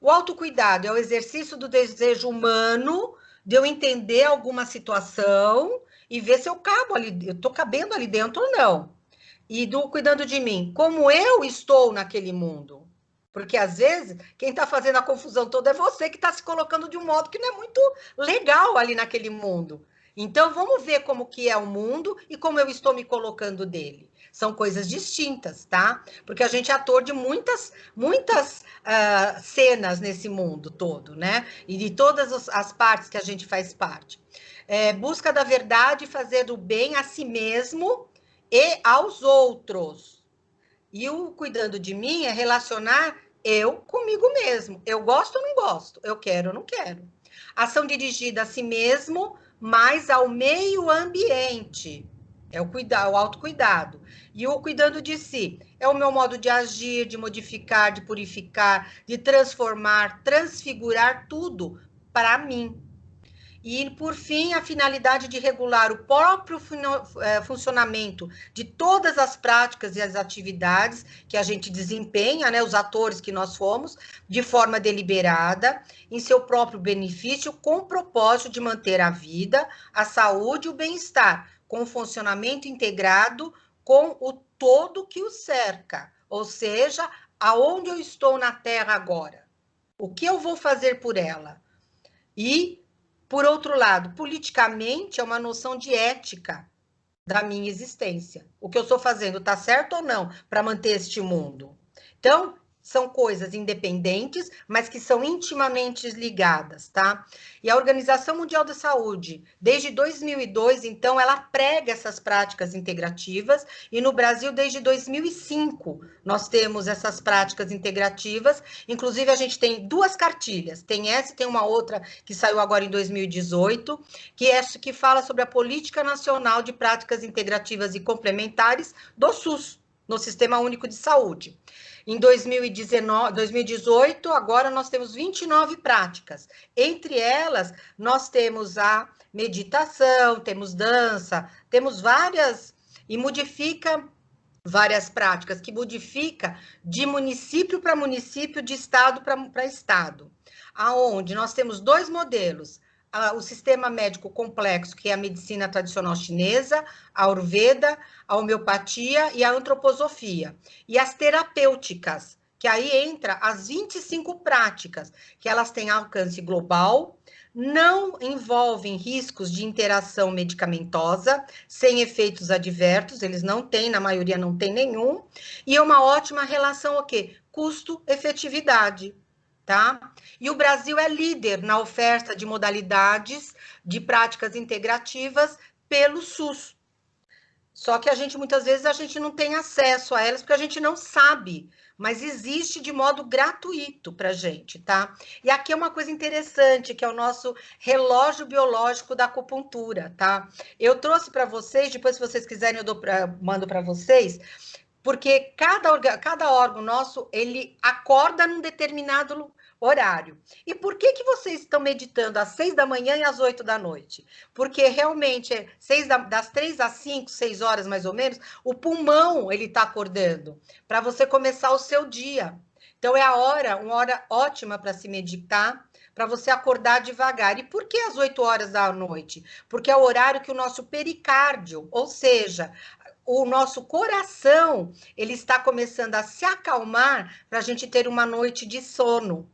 O autocuidado é o exercício do desejo humano de eu entender alguma situação e ver se eu cabo ali, eu estou cabendo ali dentro ou não. E do cuidando de mim, como eu estou naquele mundo. Porque às vezes quem está fazendo a confusão toda é você que está se colocando de um modo que não é muito legal ali naquele mundo. Então vamos ver como que é o mundo e como eu estou me colocando dele. São coisas distintas, tá? Porque a gente é ator de muitas cenas nesse mundo todo, né? E de todas as partes que a gente faz parte. Busca da verdade, fazer o bem a si mesmo e aos outros. E o cuidando de mim é relacionar eu comigo mesmo. Eu gosto ou não gosto? Eu quero ou não quero? Ação dirigida a si mesmo, mas ao meio ambiente. É o autocuidado. E o cuidando de si é o meu modo de agir, de modificar, de purificar, de transformar, transfigurar tudo para mim. E, por fim, a finalidade de regular o próprio funcionamento de todas as práticas e as atividades que a gente desempenha, né, os atores que nós fomos, de forma deliberada, em seu próprio benefício, com o propósito de manter a vida, a saúde e o bem-estar, com o funcionamento integrado com o todo que o cerca, ou seja, aonde eu estou na Terra agora, o que eu vou fazer por ela. E por outro lado, politicamente é uma noção de ética da minha existência. O que eu estou fazendo está certo ou não para manter este mundo? Então, são coisas independentes, mas que são intimamente ligadas, tá? E a Organização Mundial da Saúde, desde 2002, então, ela prega essas práticas integrativas, e no Brasil, desde 2005, nós temos essas práticas integrativas, inclusive a gente tem duas cartilhas, tem essa e tem uma outra que saiu agora em 2018, que fala sobre a Política Nacional de Práticas Integrativas e Complementares do SUS, no Sistema Único de Saúde. Em 2018, agora nós temos 29 práticas. Entre elas, nós temos a meditação, temos dança, temos várias, e modifica várias práticas, que modifica de município para município, de estado para estado, aonde nós temos dois modelos, o sistema médico complexo, que é a medicina tradicional chinesa, a Ayurveda, a homeopatia e a antroposofia. E as terapêuticas, que aí entra as 25 práticas, que elas têm alcance global, não envolvem riscos de interação medicamentosa, sem efeitos adversos, eles não têm, na maioria não tem nenhum, e é uma ótima relação o quê? Custo-efetividade, tá? E o Brasil é líder na oferta de modalidades de práticas integrativas pelo SUS. Só que a gente, muitas vezes, a gente não tem acesso a elas porque a gente não sabe, mas existe de modo gratuito para a gente, tá? E aqui é uma coisa interessante, que é o nosso relógio biológico da acupuntura, tá? Eu trouxe para vocês, depois, se vocês quiserem, mando para vocês, porque cada órgão nosso, ele acorda num determinado horário. E por que vocês estão meditando às 6 da manhã e às 8 da noite? Porque realmente, das 3 às 5, 6 horas mais ou menos, o pulmão ele está acordando para você começar o seu dia. Então, é uma hora ótima para se meditar, para você acordar devagar. E por que às 8 horas da noite? Porque é o horário que o nosso pericárdio, ou seja, o nosso coração, ele está começando a se acalmar para a gente ter uma noite de sono.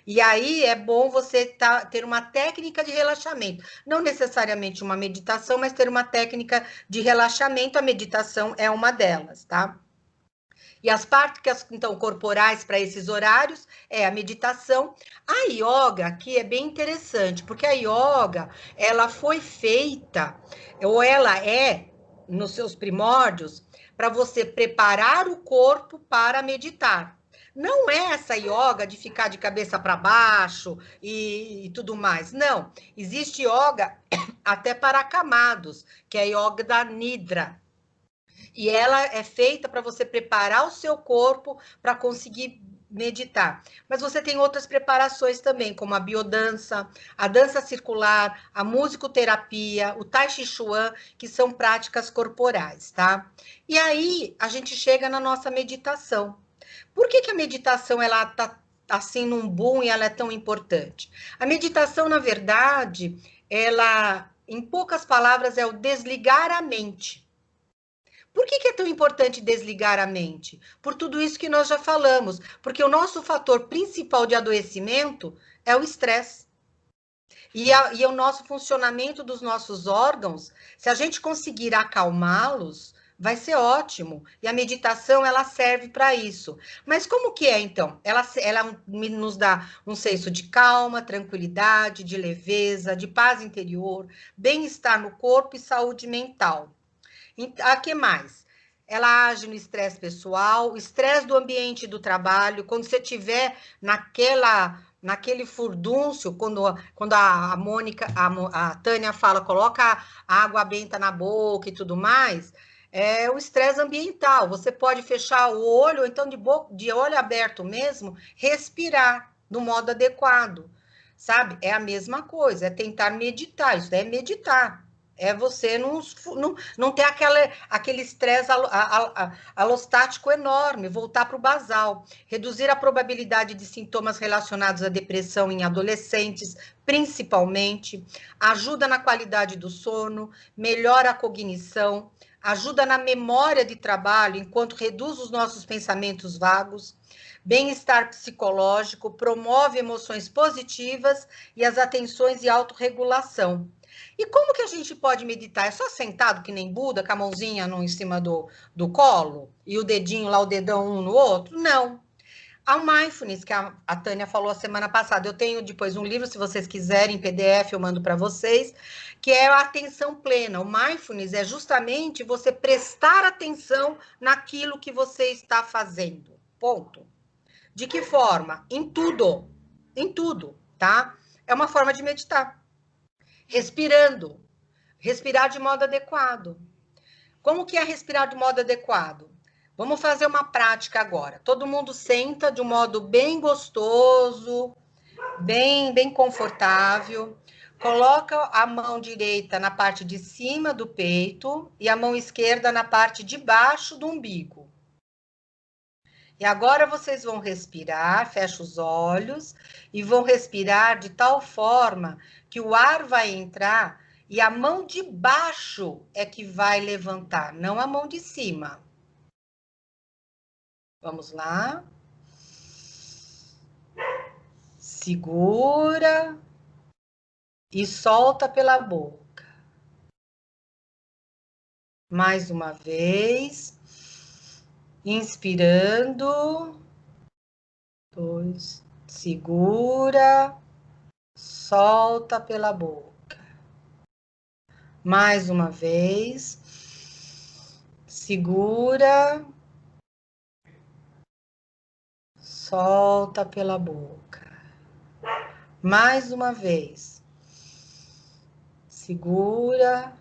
E aí é bom você ter uma técnica de relaxamento. Não necessariamente uma meditação, mas ter uma técnica de relaxamento. A meditação é uma delas, tá? E as práticas, então, corporais para esses horários é a meditação. A yoga aqui é bem interessante, porque a yoga, ela foi feita, ou ela é, nos seus primórdios, para você preparar o corpo para meditar. Não é essa yoga de ficar de cabeça para baixo e tudo mais. Não. Existe yoga até para acamados, que é a yoga da Nidra. E ela é feita para você preparar o seu corpo para conseguir meditar. Mas você tem outras preparações também, como a biodança, a dança circular, a musicoterapia, o tai chi chuan, que são práticas corporais, tá? E aí a gente chega na nossa meditação. Por que a meditação ela tá assim num boom e ela é tão importante? A meditação, na verdade, ela, em poucas palavras, é o desligar a mente. Por que é tão importante desligar a mente? Por tudo isso que nós já falamos. Porque o nosso fator principal de adoecimento é o estresse. E o nosso funcionamento dos nossos órgãos, se a gente conseguir acalmá-los, vai ser ótimo. E a meditação, ela serve para isso. Mas como que é, então? Ela nos dá um senso de calma, tranquilidade, de leveza, de paz interior, bem-estar no corpo e saúde mental. A que mais? Ela age no estresse pessoal, estresse do ambiente do trabalho, quando você tiver naquele furdúncio, quando a Mônica, a Tânia fala, coloca a água benta na boca e tudo mais, é o estresse ambiental. Você pode fechar o olho, ou então de olho aberto mesmo, respirar no modo adequado, sabe? É a mesma coisa, é tentar meditar, isso é meditar. É você não ter aquele estresse alostático enorme, voltar para o basal, reduzir a probabilidade de sintomas relacionados à depressão em adolescentes, principalmente, ajuda na qualidade do sono, melhora a cognição, ajuda na memória de trabalho, enquanto reduz os nossos pensamentos vagos, bem-estar psicológico, promove emoções positivas e as atenções e autorregulação. E como que a gente pode meditar? É só sentado que nem Buda, com a mãozinha no, em cima do colo e o dedinho lá, o dedão um no outro? Não. A mindfulness, que a Tânia falou a semana passada, eu tenho depois um livro, se vocês quiserem, em PDF, eu mando para vocês, que é a atenção plena. O mindfulness é justamente você prestar atenção naquilo que você está fazendo. Ponto. De que forma? Em tudo. Em tudo, tá? É uma forma de meditar. Respirando. Respirar de modo adequado. Como que é respirar de modo adequado? Vamos fazer uma prática agora. Todo mundo senta de um modo bem gostoso, bem confortável. Coloca a mão direita na parte de cima do peito e a mão esquerda na parte de baixo do umbigo. E agora vocês vão respirar, fecha os olhos e vão respirar de tal forma que o ar vai entrar e a mão de baixo é que vai levantar, não a mão de cima. Vamos lá. Segura. e solta pela boca. Mais uma vez. Inspirando. 2. Segura. Solta pela boca. Mais uma vez. Segura. Solta pela boca. Mais uma vez. Segura.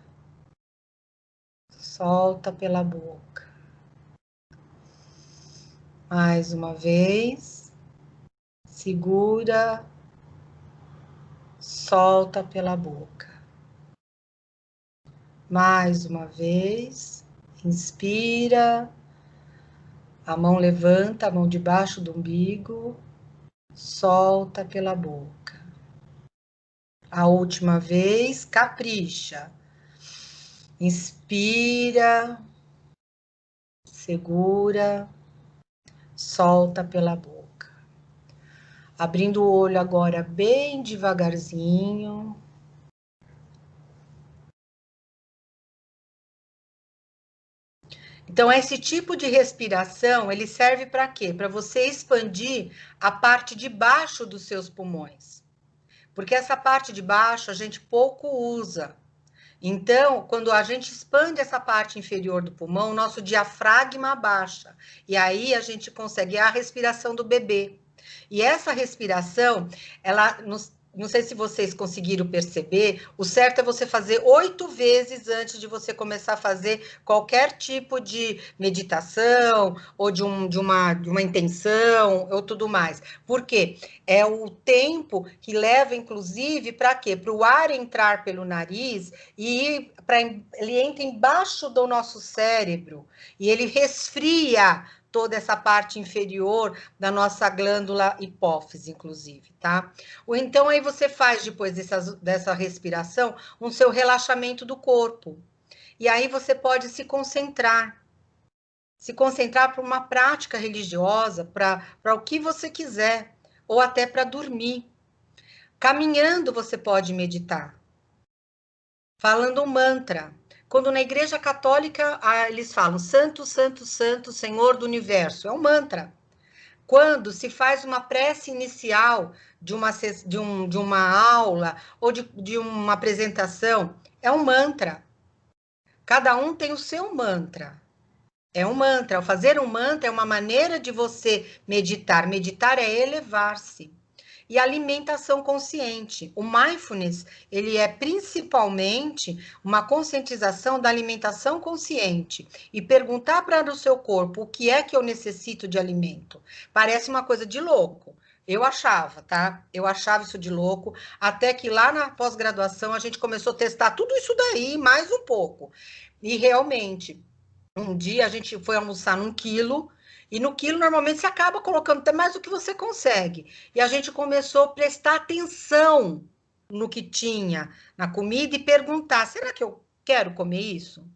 Solta pela boca. Mais uma vez. Segura. Solta pela boca. Mais uma vez. Inspira. A mão levanta, a mão debaixo do umbigo. Solta pela boca. A última vez, capricha. Inspira. Segura. Solta pela boca. Abrindo o olho agora bem devagarzinho. Então, esse tipo de respiração, ele serve para quê? Para você expandir a parte de baixo dos seus pulmões. Porque essa parte de baixo a gente pouco usa. Então, quando a gente expande essa parte inferior do pulmão, nosso diafragma baixa. E aí a gente consegue a respiração do bebê. E essa respiração, ela não sei se vocês conseguiram perceber, o certo é você fazer 8 vezes antes de você começar a fazer qualquer tipo de meditação ou de uma intenção ou tudo mais. Por quê? É o tempo que leva, inclusive, para quê? Para o ar entrar pelo nariz e ele entra embaixo do nosso cérebro e ele resfria toda essa parte inferior da nossa glândula hipófise, inclusive, tá? Ou então aí você faz, depois dessa respiração, um seu relaxamento do corpo. E aí você pode se concentrar para uma prática religiosa, para o que você quiser, ou até para dormir. Caminhando você pode meditar, falando um mantra. Quando na Igreja Católica eles falam Santo, Santo, Santo, Senhor do Universo, é um mantra. Quando se faz uma prece inicial de uma aula ou de uma apresentação, é um mantra. Cada um tem o seu mantra. É um mantra. Ao fazer um mantra é uma maneira de você meditar. Meditar é elevar-se. E alimentação consciente. O mindfulness, ele é principalmente uma conscientização da alimentação consciente e perguntar para o seu corpo o que é que eu necessito de alimento. Parece uma coisa de louco. Eu achava, tá? Eu achava isso de louco, até que lá na pós-graduação a gente começou a testar tudo isso daí, mais um pouco. E realmente, um dia a gente foi almoçar num quilo, e no quilo, normalmente, você acaba colocando até mais do que você consegue. E a gente começou a prestar atenção no que tinha na comida e perguntar: será que eu quero comer isso?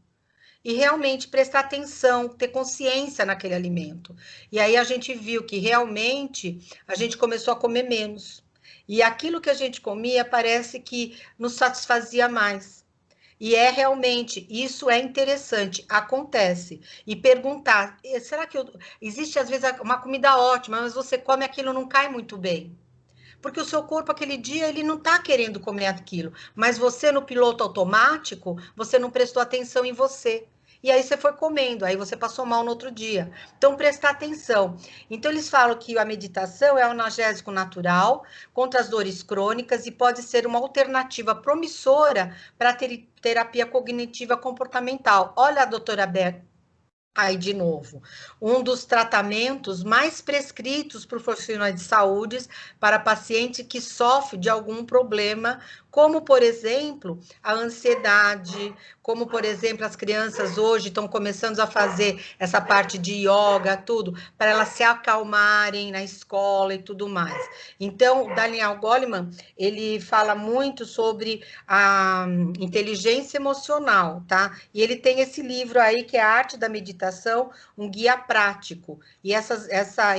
E realmente prestar atenção, ter consciência naquele alimento. E aí a gente viu que realmente a gente começou a comer menos. E aquilo que a gente comia parece que nos satisfazia mais. E é realmente, isso é interessante, acontece. E perguntar, será que existe às vezes uma comida ótima, mas você come aquilo não cai muito bem? Porque o seu corpo aquele dia ele não está querendo comer aquilo, mas você no piloto automático, você não prestou atenção em você. E aí você foi comendo, aí você passou mal no outro dia. Então, prestar atenção. Então, eles falam que a meditação é um analgésico natural contra as dores crônicas e pode ser uma alternativa promissora para a terapia cognitiva comportamental. Olha a doutora aí, de novo, um dos tratamentos mais prescritos por profissionais de saúde para paciente que sofre de algum problema, como, por exemplo, a ansiedade, como, por exemplo, as crianças hoje estão começando a fazer essa parte de yoga, tudo, para elas se acalmarem na escola e tudo mais. Então, o Daniel Goleman, ele fala muito sobre a inteligência emocional, tá? E ele tem esse livro aí, que é a Arte da Meditação, um guia prático. E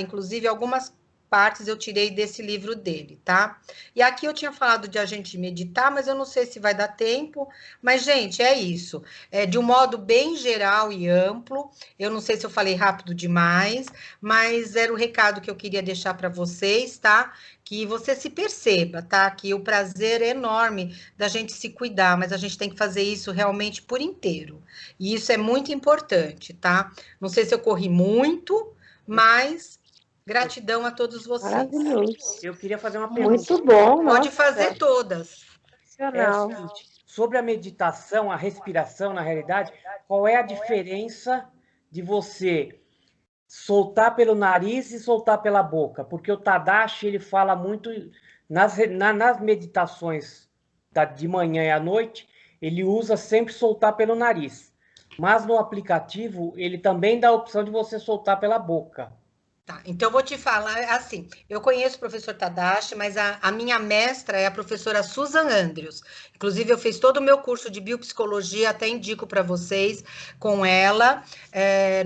inclusive, algumas partes eu tirei desse livro dele, tá? E aqui eu tinha falado de a gente meditar, mas eu não sei se vai dar tempo. Mas, gente, é isso. É de um modo bem geral e amplo. Eu não sei se eu falei rápido demais, mas era o recado que eu queria deixar para vocês, tá? Que você se perceba, tá? Que o prazer é enorme da gente se cuidar, mas a gente tem que fazer isso realmente por inteiro. E isso é muito importante, tá? Não sei se eu corri muito, mas gratidão a todos vocês. Maravilhoso. Eu queria fazer uma pergunta. Muito bom, Pode nossa. fazer todas. É o Excepcional. seguinte, sobre a meditação, a respiração, na realidade, qual é a diferença de você soltar pelo nariz e soltar pela boca? Porque o Tadashi, ele fala muito, nas meditações de manhã e à noite, ele usa sempre soltar pelo nariz. Mas no aplicativo, ele também dá a opção de você soltar pela boca. Tá, então eu vou te falar assim, eu conheço o professor Tadashi, mas a minha mestra é a professora Susan Andrews. Inclusive, eu fiz todo o meu curso de biopsicologia, até indico para vocês, com ela,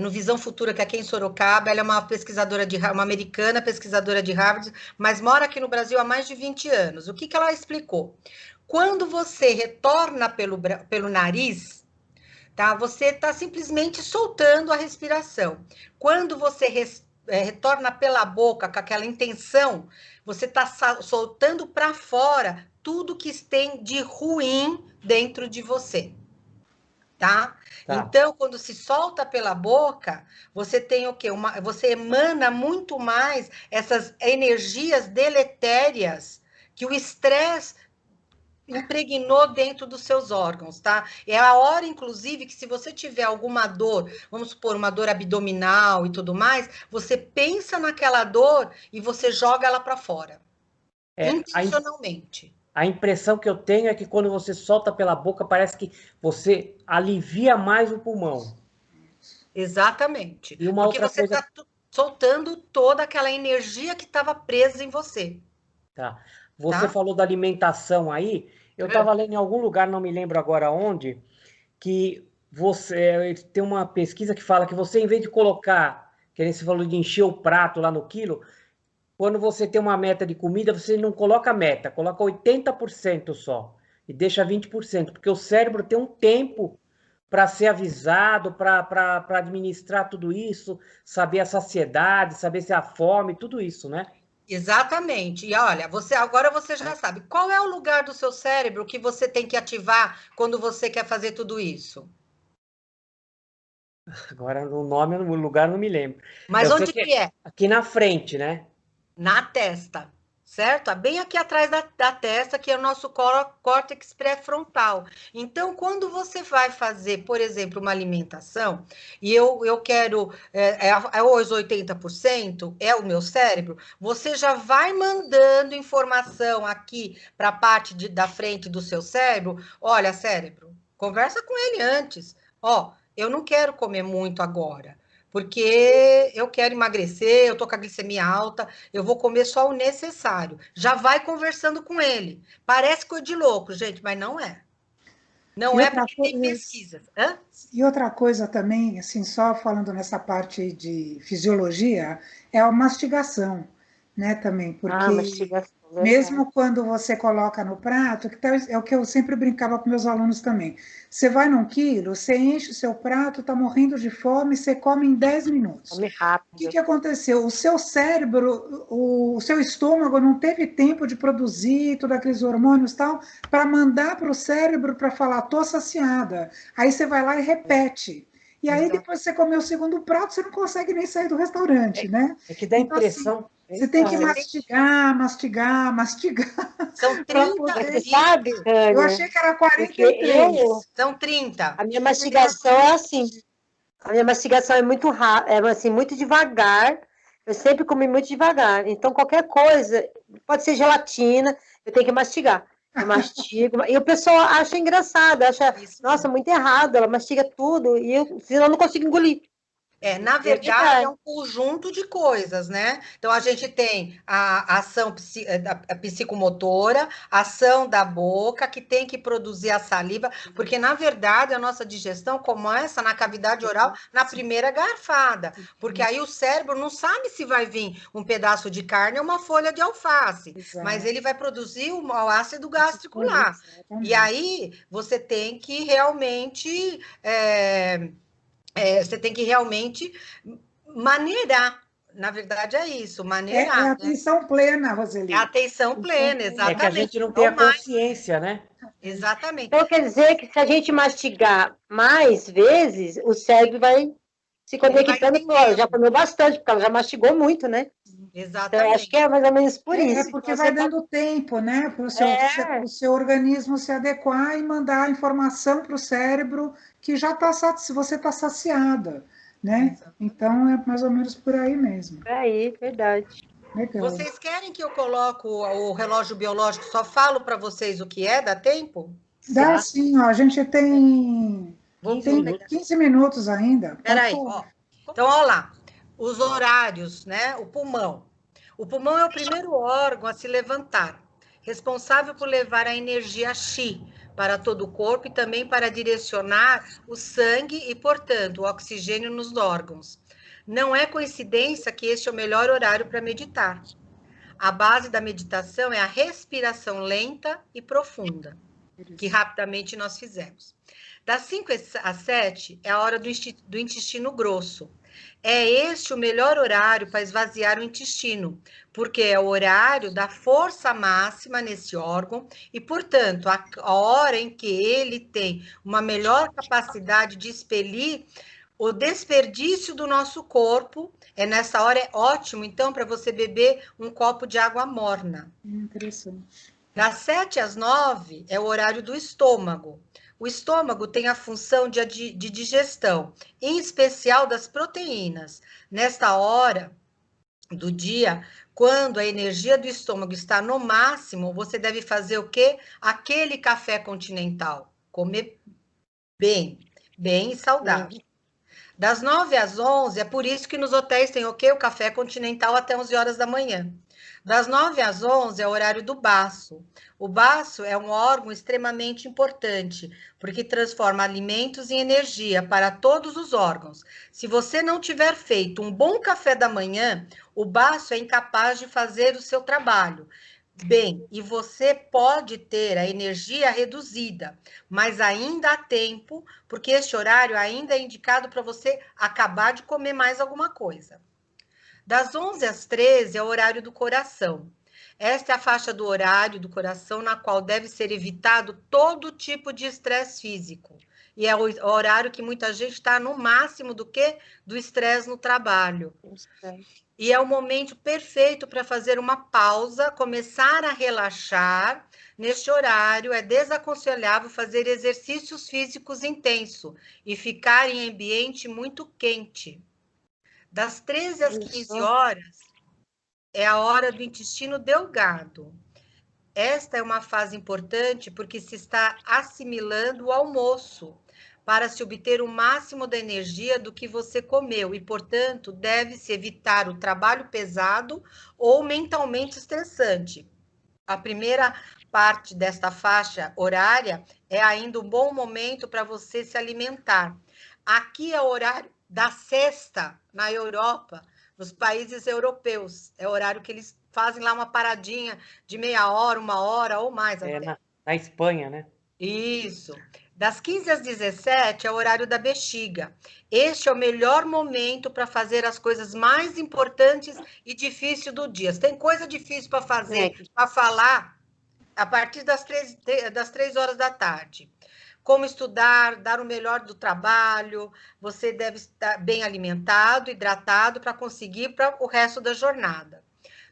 no Visão Futura, que é aqui em Sorocaba. Ela é uma pesquisadora, uma americana pesquisadora de Harvard, mas mora aqui no Brasil há mais de 20 anos. O que ela explicou? Quando você retorna pelo nariz, tá? Você está simplesmente soltando a respiração. Quando você retorna pela boca com aquela intenção, você está soltando para fora tudo que tem de ruim dentro de você. Tá? Então, quando se solta pela boca, você tem o quê? Você emana muito mais essas energias deletérias que o estresse impregnou dentro dos seus órgãos, tá? É a hora, inclusive, que se você tiver alguma dor, vamos supor, uma dor abdominal e tudo mais, você pensa naquela dor e você joga ela para fora. Intencionalmente. A impressão que eu tenho é que quando você solta pela boca, parece que você alivia mais o pulmão. Exatamente. E uma porque outra você coisa... está soltando toda aquela energia que estava presa em você. Tá. Você falou da alimentação aí. Eu estava lendo em algum lugar, não me lembro agora onde, que você tem uma pesquisa que fala que você, em vez de colocar, que nem você falou de encher o prato lá no quilo, quando você tem uma meta de comida, você não coloca meta, coloca 80% só e deixa 20%, porque o cérebro tem um tempo para ser avisado, para administrar tudo isso, saber a saciedade, saber se há fome, tudo isso, né? Exatamente. E olha, agora você já sabe qual é o lugar do seu cérebro que você tem que ativar quando você quer fazer tudo isso. Agora no nome, no lugar, não me lembro. Mas onde que é? Aqui na frente, né? Na testa, certo? Bem aqui atrás da testa, que é o nosso córtex pré-frontal. Então, quando você vai fazer, por exemplo, uma alimentação, e eu quero, os 80%, é o meu cérebro, você já vai mandando informação aqui para a parte da frente do seu cérebro. Olha, cérebro, conversa com ele antes. Ó, eu não quero comer muito agora, porque eu quero emagrecer, eu tô com a glicemia alta, eu vou comer só o necessário. Já vai conversando com ele. Parece coisa de louco, gente, mas não é. Não é porque tem pesquisas. Hã? E outra coisa também, assim, só falando nessa parte de fisiologia, é a mastigação, né, também, porque mastigação, mesmo quando você coloca no prato, é o que eu sempre brincava com meus alunos também, você vai num quilo, você enche o seu prato, está morrendo de fome, você come em 10 minutos. Come rápido. O que aconteceu? O seu cérebro, o seu estômago não teve tempo de produzir todos aqueles hormônios e tal, para mandar para o cérebro para falar, estou saciada. Aí você vai lá e repete. E aí, depois você comeu o segundo prato, você não consegue nem sair do restaurante, né? É que dá então, impressão... Assim, você tem que mastigar. São 30 Você sabe, Tânia? Eu achei que era 43. São 30. A minha mastigação é assim. A minha mastigação é muito rápida, assim, muito devagar. Eu sempre comi muito devagar. Então, qualquer coisa, pode ser gelatina, eu tenho que mastigar. Eu mastigo. E o pessoal acha engraçado, acha, nossa, muito errado, ela mastiga tudo, e senão eu não consigo engolir. Na verdade, é um conjunto de coisas, né? Então, a gente tem a ação a psicomotora, a ação da boca, que tem que produzir a saliva, porque, na verdade, a nossa digestão começa na cavidade oral, na primeira garfada, porque aí o cérebro não sabe se vai vir um pedaço de carne ou uma folha de alface, mas ele vai produzir o ácido gástrico lá. E aí, você tem que realmente... você tem que realmente maneirar. Na verdade, é isso, maneirar. É atenção plena, Roseli. É atenção plena, exatamente. É que a gente não tem a consciência, né? Exatamente. Então, quer dizer que se a gente mastigar mais vezes, o cérebro vai se conectando. Já comeu bastante, porque ela já mastigou muito, né? Exatamente. Então, acho que é mais ou menos por isso. É porque vai dando tempo, né? Para o seu organismo se adequar e mandar a informação para o cérebro que já está você está saciada, né? Então é mais ou menos por aí mesmo. É aí, verdade. Legal. Vocês querem que eu coloque o relógio biológico? Só falo para vocês o que é? Dá tempo? Dá sim, ó. A gente tem 15 minutos ainda. Peraí, ó. Então, olha lá. Os horários, né? O pulmão. O pulmão é o primeiro órgão a se levantar, responsável por levar a energia Qi para todo o corpo e também para direcionar o sangue e, portanto, o oxigênio nos órgãos. Não é coincidência que este é o melhor horário para meditar. A base da meditação é a respiração lenta e profunda, que rapidamente nós fizemos. Das 5 às 7 é a hora do intestino grosso. É este o melhor horário para esvaziar o intestino, porque é o horário da força máxima nesse órgão e, portanto, a hora em que ele tem uma melhor capacidade de expelir o desperdício do nosso corpo. Nessa hora é ótimo, então, para você beber um copo de água morna. Interessante. Das 7 às 9 é o horário do estômago. O estômago tem a função de digestão, em especial das proteínas. Nesta hora do dia, quando a energia do estômago está no máximo, você deve fazer o quê? Aquele café continental. Comer bem e saudável. Das 9 às 11, é por isso que nos hotéis tem o quê? O café continental até 11 horas da manhã. Das 9 às 11 é o horário do baço. O baço é um órgão extremamente importante, porque transforma alimentos em energia para todos os órgãos. Se você não tiver feito um bom café da manhã, o baço é incapaz de fazer o seu trabalho bem, e você pode ter a energia reduzida, mas ainda há tempo, porque este horário ainda é indicado para você acabar de comer mais alguma coisa. Das 11 às 13 é o horário do coração. Esta é a faixa do horário do coração na qual deve ser evitado todo tipo de estresse físico. E é o horário que muita gente está no máximo do que? Do estresse no trabalho. E é o momento perfeito para fazer uma pausa, começar a relaxar. Neste horário, é desaconselhável fazer exercícios físicos intensos e ficar em ambiente muito quente. Das 13 às 15 horas, é a hora do intestino delgado. Esta é uma fase importante porque se está assimilando o almoço, para se obter o máximo da energia do que você comeu e, portanto, deve-se evitar o trabalho pesado ou mentalmente estressante. A primeira parte desta faixa horária é ainda um bom momento para você se alimentar. Aqui é o horário da sesta na Europa, nos países europeus. É o horário que eles fazem lá uma paradinha de meia hora, 1 hora ou mais. Na Espanha, né? Isso. Das 15 às 17 é o horário da bexiga. Este é o melhor momento para fazer as coisas mais importantes e difíceis do dia. Se tem coisa difícil para fazer, para falar, a partir das 3 horas da tarde. Como estudar, dar o melhor do trabalho, você deve estar bem alimentado, hidratado, para conseguir para o resto da jornada.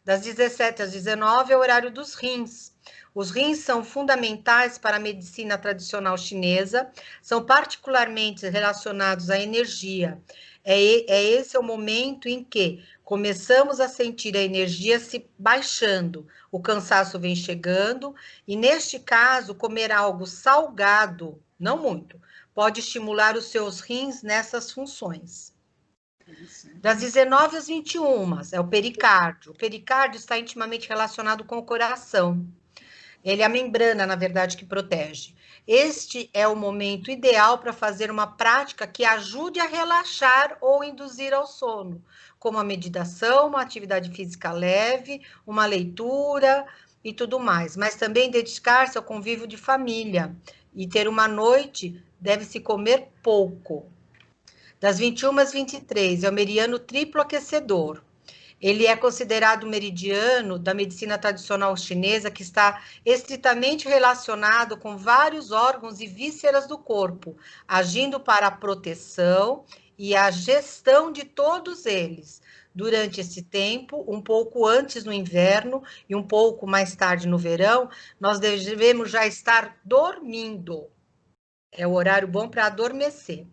Das 17 às 19 é o horário dos rins. Os rins são fundamentais para a medicina tradicional chinesa, são particularmente relacionados à energia. Esse é o momento em que começamos a sentir a energia se baixando, o cansaço vem chegando, e neste caso, comer algo salgado, não muito, pode estimular os seus rins nessas funções. Das 19 às 21, é o pericárdio. O pericárdio está intimamente relacionado com o coração. Ele é a membrana, na verdade, que protege. Este é o momento ideal para fazer uma prática que ajude a relaxar ou induzir ao sono, como a meditação, uma atividade física leve, uma leitura e tudo mais. Mas também dedicar-se ao convívio de família. E ter uma noite, deve-se comer pouco. Das 21 às 23, é o meridiano triplo aquecedor. Ele é considerado o meridiano da medicina tradicional chinesa, que está estritamente relacionado com vários órgãos e vísceras do corpo, agindo para a proteção e a gestão de todos eles. Durante esse tempo, um pouco antes no inverno e um pouco mais tarde no verão, nós devemos já estar dormindo. É o horário bom para adormecer.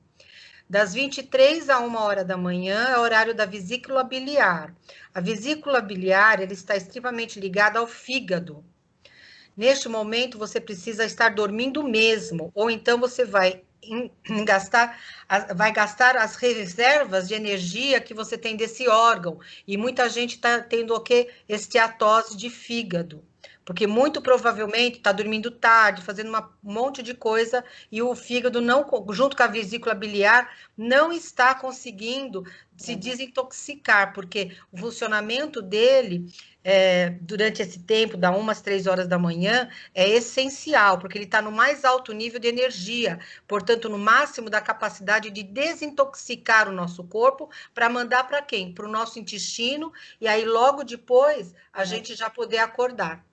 Das 23 a 1 hora da manhã é o horário da vesícula biliar. A vesícula biliar ela está extremamente ligada ao fígado. Neste momento, você precisa estar dormindo mesmo, ou então você vai gastar as reservas de energia que você tem desse órgão. E muita gente está tendo o quê? Esteatose de fígado. Porque muito provavelmente está dormindo tarde, fazendo um monte de coisa, e o fígado, não, junto com a vesícula biliar, não está conseguindo se desintoxicar, porque o funcionamento dele, durante esse tempo, da 1 às 3 horas da manhã, é essencial, porque ele está no mais alto nível de energia, portanto, no máximo da capacidade de desintoxicar o nosso corpo, para mandar para quem? Para o nosso intestino, e aí logo depois a gente já poder acordar.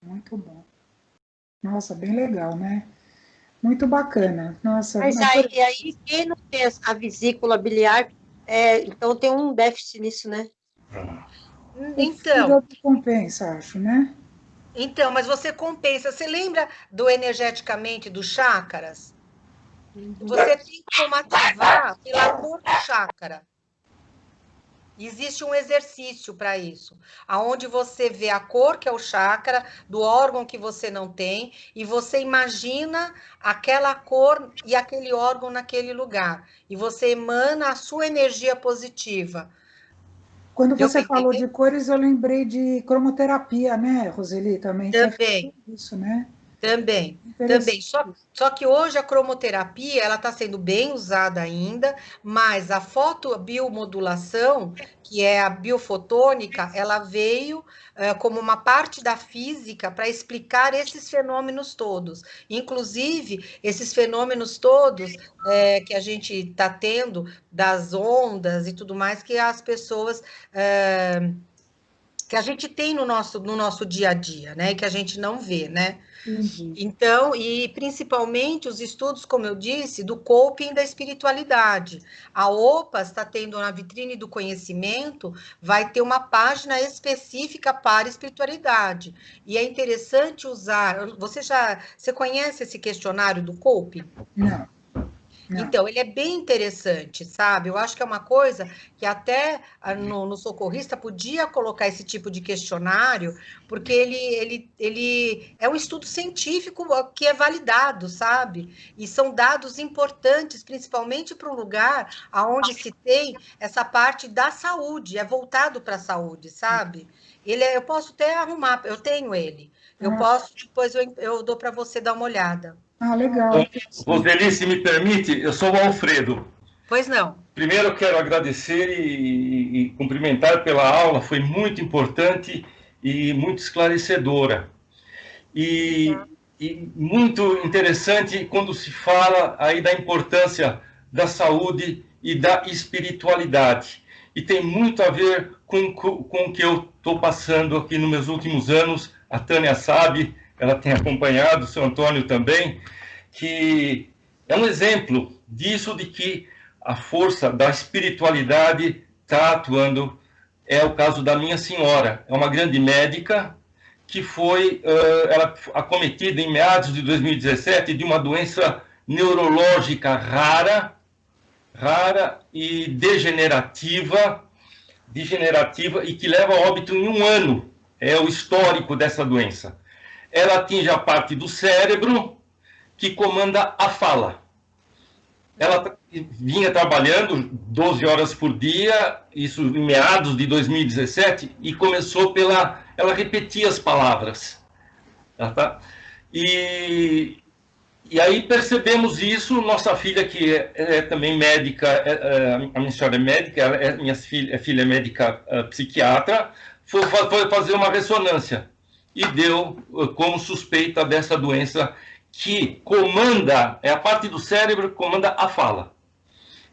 Muito bom. Nossa, bem legal, né? Muito bacana. Nossa, mas aí quem não tem a vesícula biliar, então tem um déficit nisso, né? Então, compensa, acho, né? Então, mas você compensa. Você lembra do energeticamente dos chakras? Você tem como ativar pela cor do chakra. Existe um exercício para isso, aonde você vê a cor, que é o chakra, do órgão que você não tem, e você imagina aquela cor e aquele órgão naquele lugar. E você emana a sua energia positiva. Quando você falou de cores, eu lembrei de cromoterapia, né, Roseli? Também. Também. Isso, né? Também. Só que hoje a cromoterapia ela está sendo bem usada ainda, mas a fotobiomodulação, que é a biofotônica, ela veio como uma parte da física para explicar esses fenômenos todos. Inclusive, esses fenômenos todos que a gente está tendo, das ondas e tudo mais, que as pessoas... que a gente tem no nosso dia a dia, né? Que a gente não vê, né? Uhum. Então, e principalmente os estudos, como eu disse, do coping da espiritualidade. A OPAS está tendo na vitrine do conhecimento, vai ter uma página específica para espiritualidade. E é interessante usar. Você conhece esse questionário do coping? Não. Então, ele é bem interessante, sabe? Eu acho que é uma coisa que até no socorrista podia colocar esse tipo de questionário, porque ele é um estudo científico que é validado, sabe? E são dados importantes, principalmente para um lugar onde se tem essa parte da saúde, é voltado para a saúde, sabe? Eu posso até arrumar, eu tenho ele. Eu posso, depois eu dou para você dar uma olhada. Ah, legal. Roseli, se me permite, eu sou o Alfredo. Pois não. Primeiro eu quero agradecer e cumprimentar pela aula, foi muito importante e muito esclarecedora. E muito interessante quando se fala aí da importância da saúde e da espiritualidade. E tem muito a ver com o que eu estou passando aqui nos meus últimos anos. A Tânia sabe, ela tem acompanhado, o seu Antônio também, que é um exemplo disso, de que a força da espiritualidade está atuando. É o caso da minha senhora, é uma grande médica que foi ela acometida em meados de 2017 de uma doença neurológica rara e degenerativa e que leva a óbito em 1 ano. É o histórico dessa doença. Ela atinge a parte do cérebro que comanda a fala. Ela vinha trabalhando 12 horas por dia, isso em meados de 2017, e começou ela repetia as palavras. E aí percebemos isso. Nossa filha, que é também médica, a minha senhora é médica, minha filha é médica psiquiatra, foi fazer uma ressonância e deu como suspeita dessa doença que comanda, é a parte do cérebro que comanda a fala.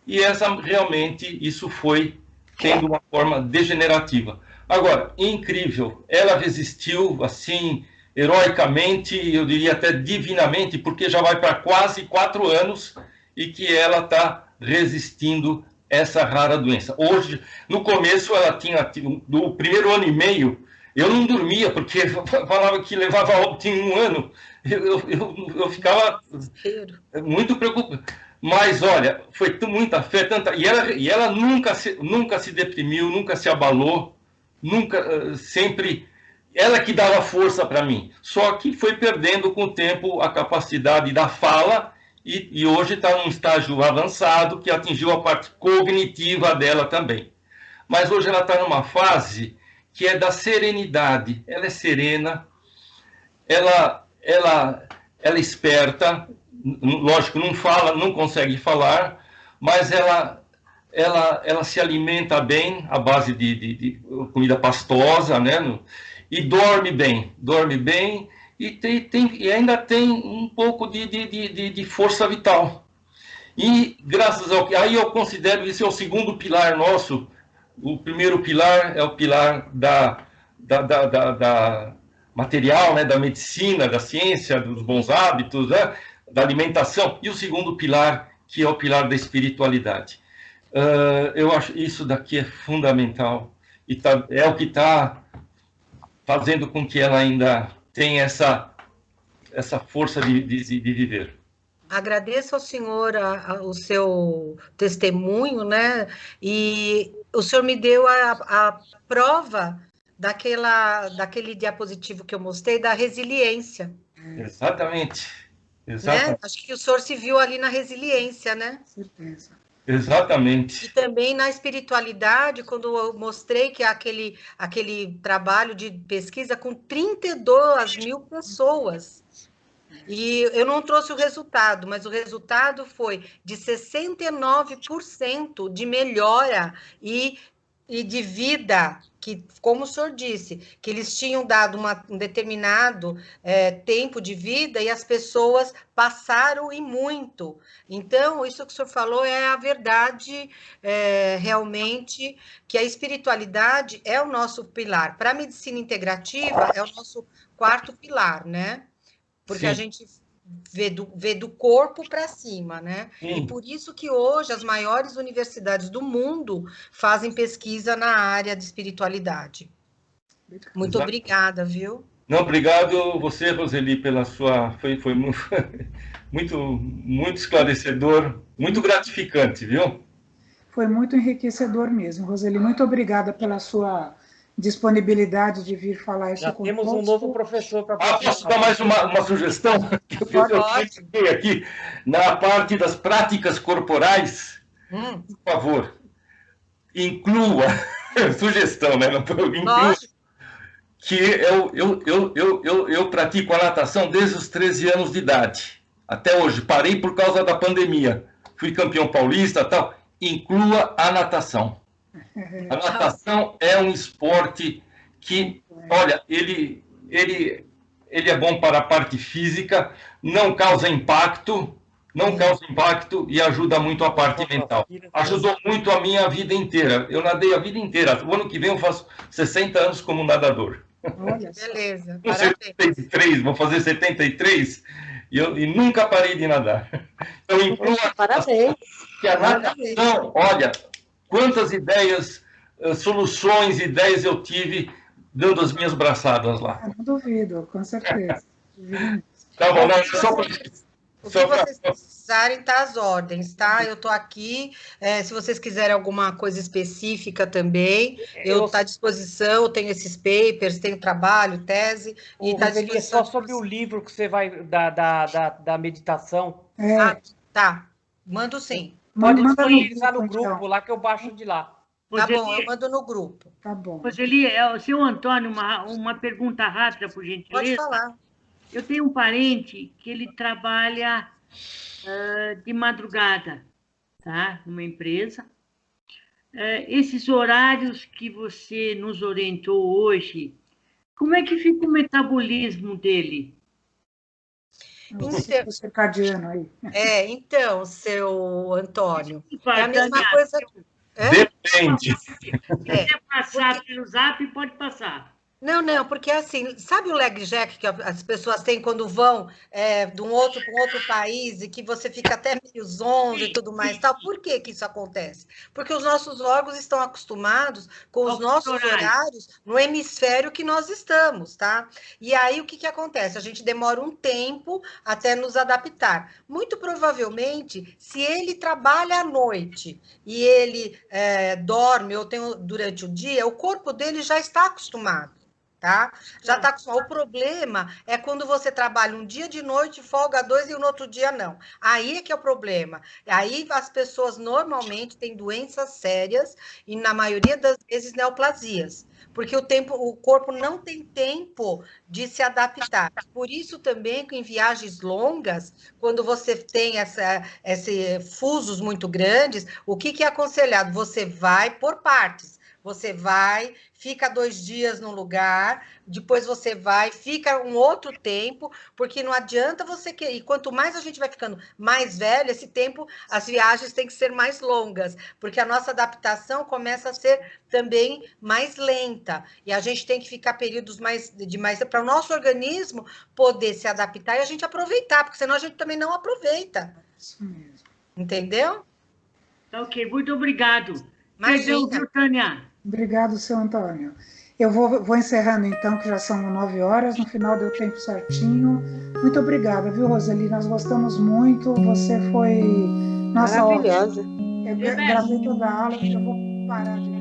E realmente isso foi tendo uma forma degenerativa. Agora, incrível, ela resistiu assim, heroicamente, eu diria até divinamente, porque já vai para quase 4 anos e que ela está resistindo essa rara doença. Hoje, no começo, ela tinha, no primeiro ano e meio, eu não dormia, porque falava que levava óbito em 1 ano. Eu ficava muito preocupado. Mas, olha, foi muita fé, tanta... E ela nunca se deprimiu, nunca se abalou, nunca, sempre... Ela que dava força para mim. Só que foi perdendo com o tempo a capacidade da fala e hoje está num estágio avançado que atingiu a parte cognitiva dela também. Mas hoje ela está numa fase que é da serenidade. Ela é serena, ela é esperta, lógico, não fala, não consegue falar, mas ela se alimenta bem à base de comida pastosa, né? E dorme bem e ainda tem um pouco de força vital. E graças ao que... Aí eu considero isso é o segundo pilar nosso. O primeiro pilar é o pilar da material, né, da medicina, da ciência, dos bons hábitos, né, da alimentação. E o segundo pilar, que é o pilar da espiritualidade. Eu acho isso daqui é fundamental. E é o que está fazendo com que ela ainda tenha essa força de viver. Agradeço ao senhor o seu testemunho, né? E o senhor me deu a prova daquele diapositivo que eu mostrei, da resiliência. Exatamente. Né? Acho que o senhor se viu ali na resiliência, né? Certeza. Exatamente. E também na espiritualidade, quando eu mostrei que aquele trabalho de pesquisa com 32 mil pessoas. E eu não trouxe o resultado, mas o resultado foi de 69% de melhora e de vida, que, como o senhor disse, que eles tinham dado um determinado tempo de vida e as pessoas passaram e muito. Então, isso que o senhor falou é a verdade, realmente, que a espiritualidade é o nosso pilar. Para a medicina integrativa, é o nosso 4º pilar, né? Porque Sim. A gente vê do corpo para cima, né? Sim. E por isso que hoje as maiores universidades do mundo fazem pesquisa na área de espiritualidade. Muito Exato. Obrigada, viu? Não, obrigado você, Roseli, pela sua... Foi muito esclarecedor, muito gratificante, viu? Foi muito enriquecedor mesmo, Roseli. Muito obrigada pela sua disponibilidade de vir falar isso conosco. Temos um novo professor para posso dar mais uma sugestão? Eu fiquei aqui na parte das práticas corporais. Por favor, inclua, sugestão, né? Inclua, que eu pratico a natação desde os 13 anos de idade. Até hoje, parei por causa da pandemia. Fui campeão paulista e tal. Inclua a natação. A natação é um esporte que, olha, ele é bom para a parte física, não causa impacto e ajuda muito a parte mental. Ajudou muito a minha vida inteira. Eu nadei a vida inteira. O ano que vem eu faço 60 anos como nadador. Olha, beleza. Com 73, vou fazer 73 e nunca parei de nadar. Então, inclua parabéns. Que a natação, olha, quantas ideias, soluções, ideias eu tive dando as minhas braçadas lá. Não duvido, com certeza. Tá bom, não, só para... O que vocês precisarem, tá às ordens, tá? Eu tô aqui, se vocês quiserem alguma coisa específica também, eu estou à disposição, eu tenho esses papers, tenho trabalho, tese, e tá à disposição. Só sobre o livro que você vai, da meditação. Tá. Mando sim. Pode Manda disponibilizar no então. grupo lá que eu baixo de lá. Tá bom, eu mando no grupo. Tá bom. Roseli, seu Antônio, uma pergunta rápida, por gentileza. Pode falar. Eu tenho um parente que ele trabalha de madrugada, tá? Numa empresa. Esses horários que você nos orientou hoje, como é que fica o metabolismo dele? O circadiano aí. Então, seu Antônio, é a mesma coisa. Depende. Se quiser passar pelo Zap, pode passar. Não, porque assim, sabe o leg jack que as pessoas têm quando vão de um outro para um outro país e que você fica até meio zonzo e tudo mais tal? Por que isso acontece? Porque os nossos órgãos estão acostumados com os nossos horários no hemisfério que nós estamos, tá? E aí o que acontece? A gente demora um tempo até nos adaptar. Muito provavelmente, se ele trabalha à noite e ele dorme ou tem durante o dia, o corpo dele já está acostumado. Tá? Já está acostumado. O problema é quando você trabalha um dia de noite, folga 2 e no outro dia não. Aí é que é o problema. Aí as pessoas normalmente têm doenças sérias e, na maioria das vezes, neoplasias. Porque o corpo não tem tempo de se adaptar. Por isso também, que em viagens longas, quando você tem esses fusos muito grandes, o que é aconselhado? Você vai por partes. Você vai, fica 2 dias num lugar, depois você vai, fica um outro tempo, porque não adianta você querer. E quanto mais a gente vai ficando mais velho, esse tempo, as viagens têm que ser mais longas, porque a nossa adaptação começa a ser também mais lenta. E a gente tem que ficar períodos mais para o nosso organismo poder se adaptar e a gente aproveitar, porque senão a gente também não aproveita. Isso mesmo. Entendeu? Ok, muito obrigado. Imagina. Perdão, viu, Tânia? Obrigado, seu Antônio. Eu vou encerrando, então, que já são 9 horas, no final deu tempo certinho. Muito obrigada, viu, Roseli? Nós gostamos muito, você foi... Nossa, maravilhosa. Eu gravei toda a aula, eu vou parar de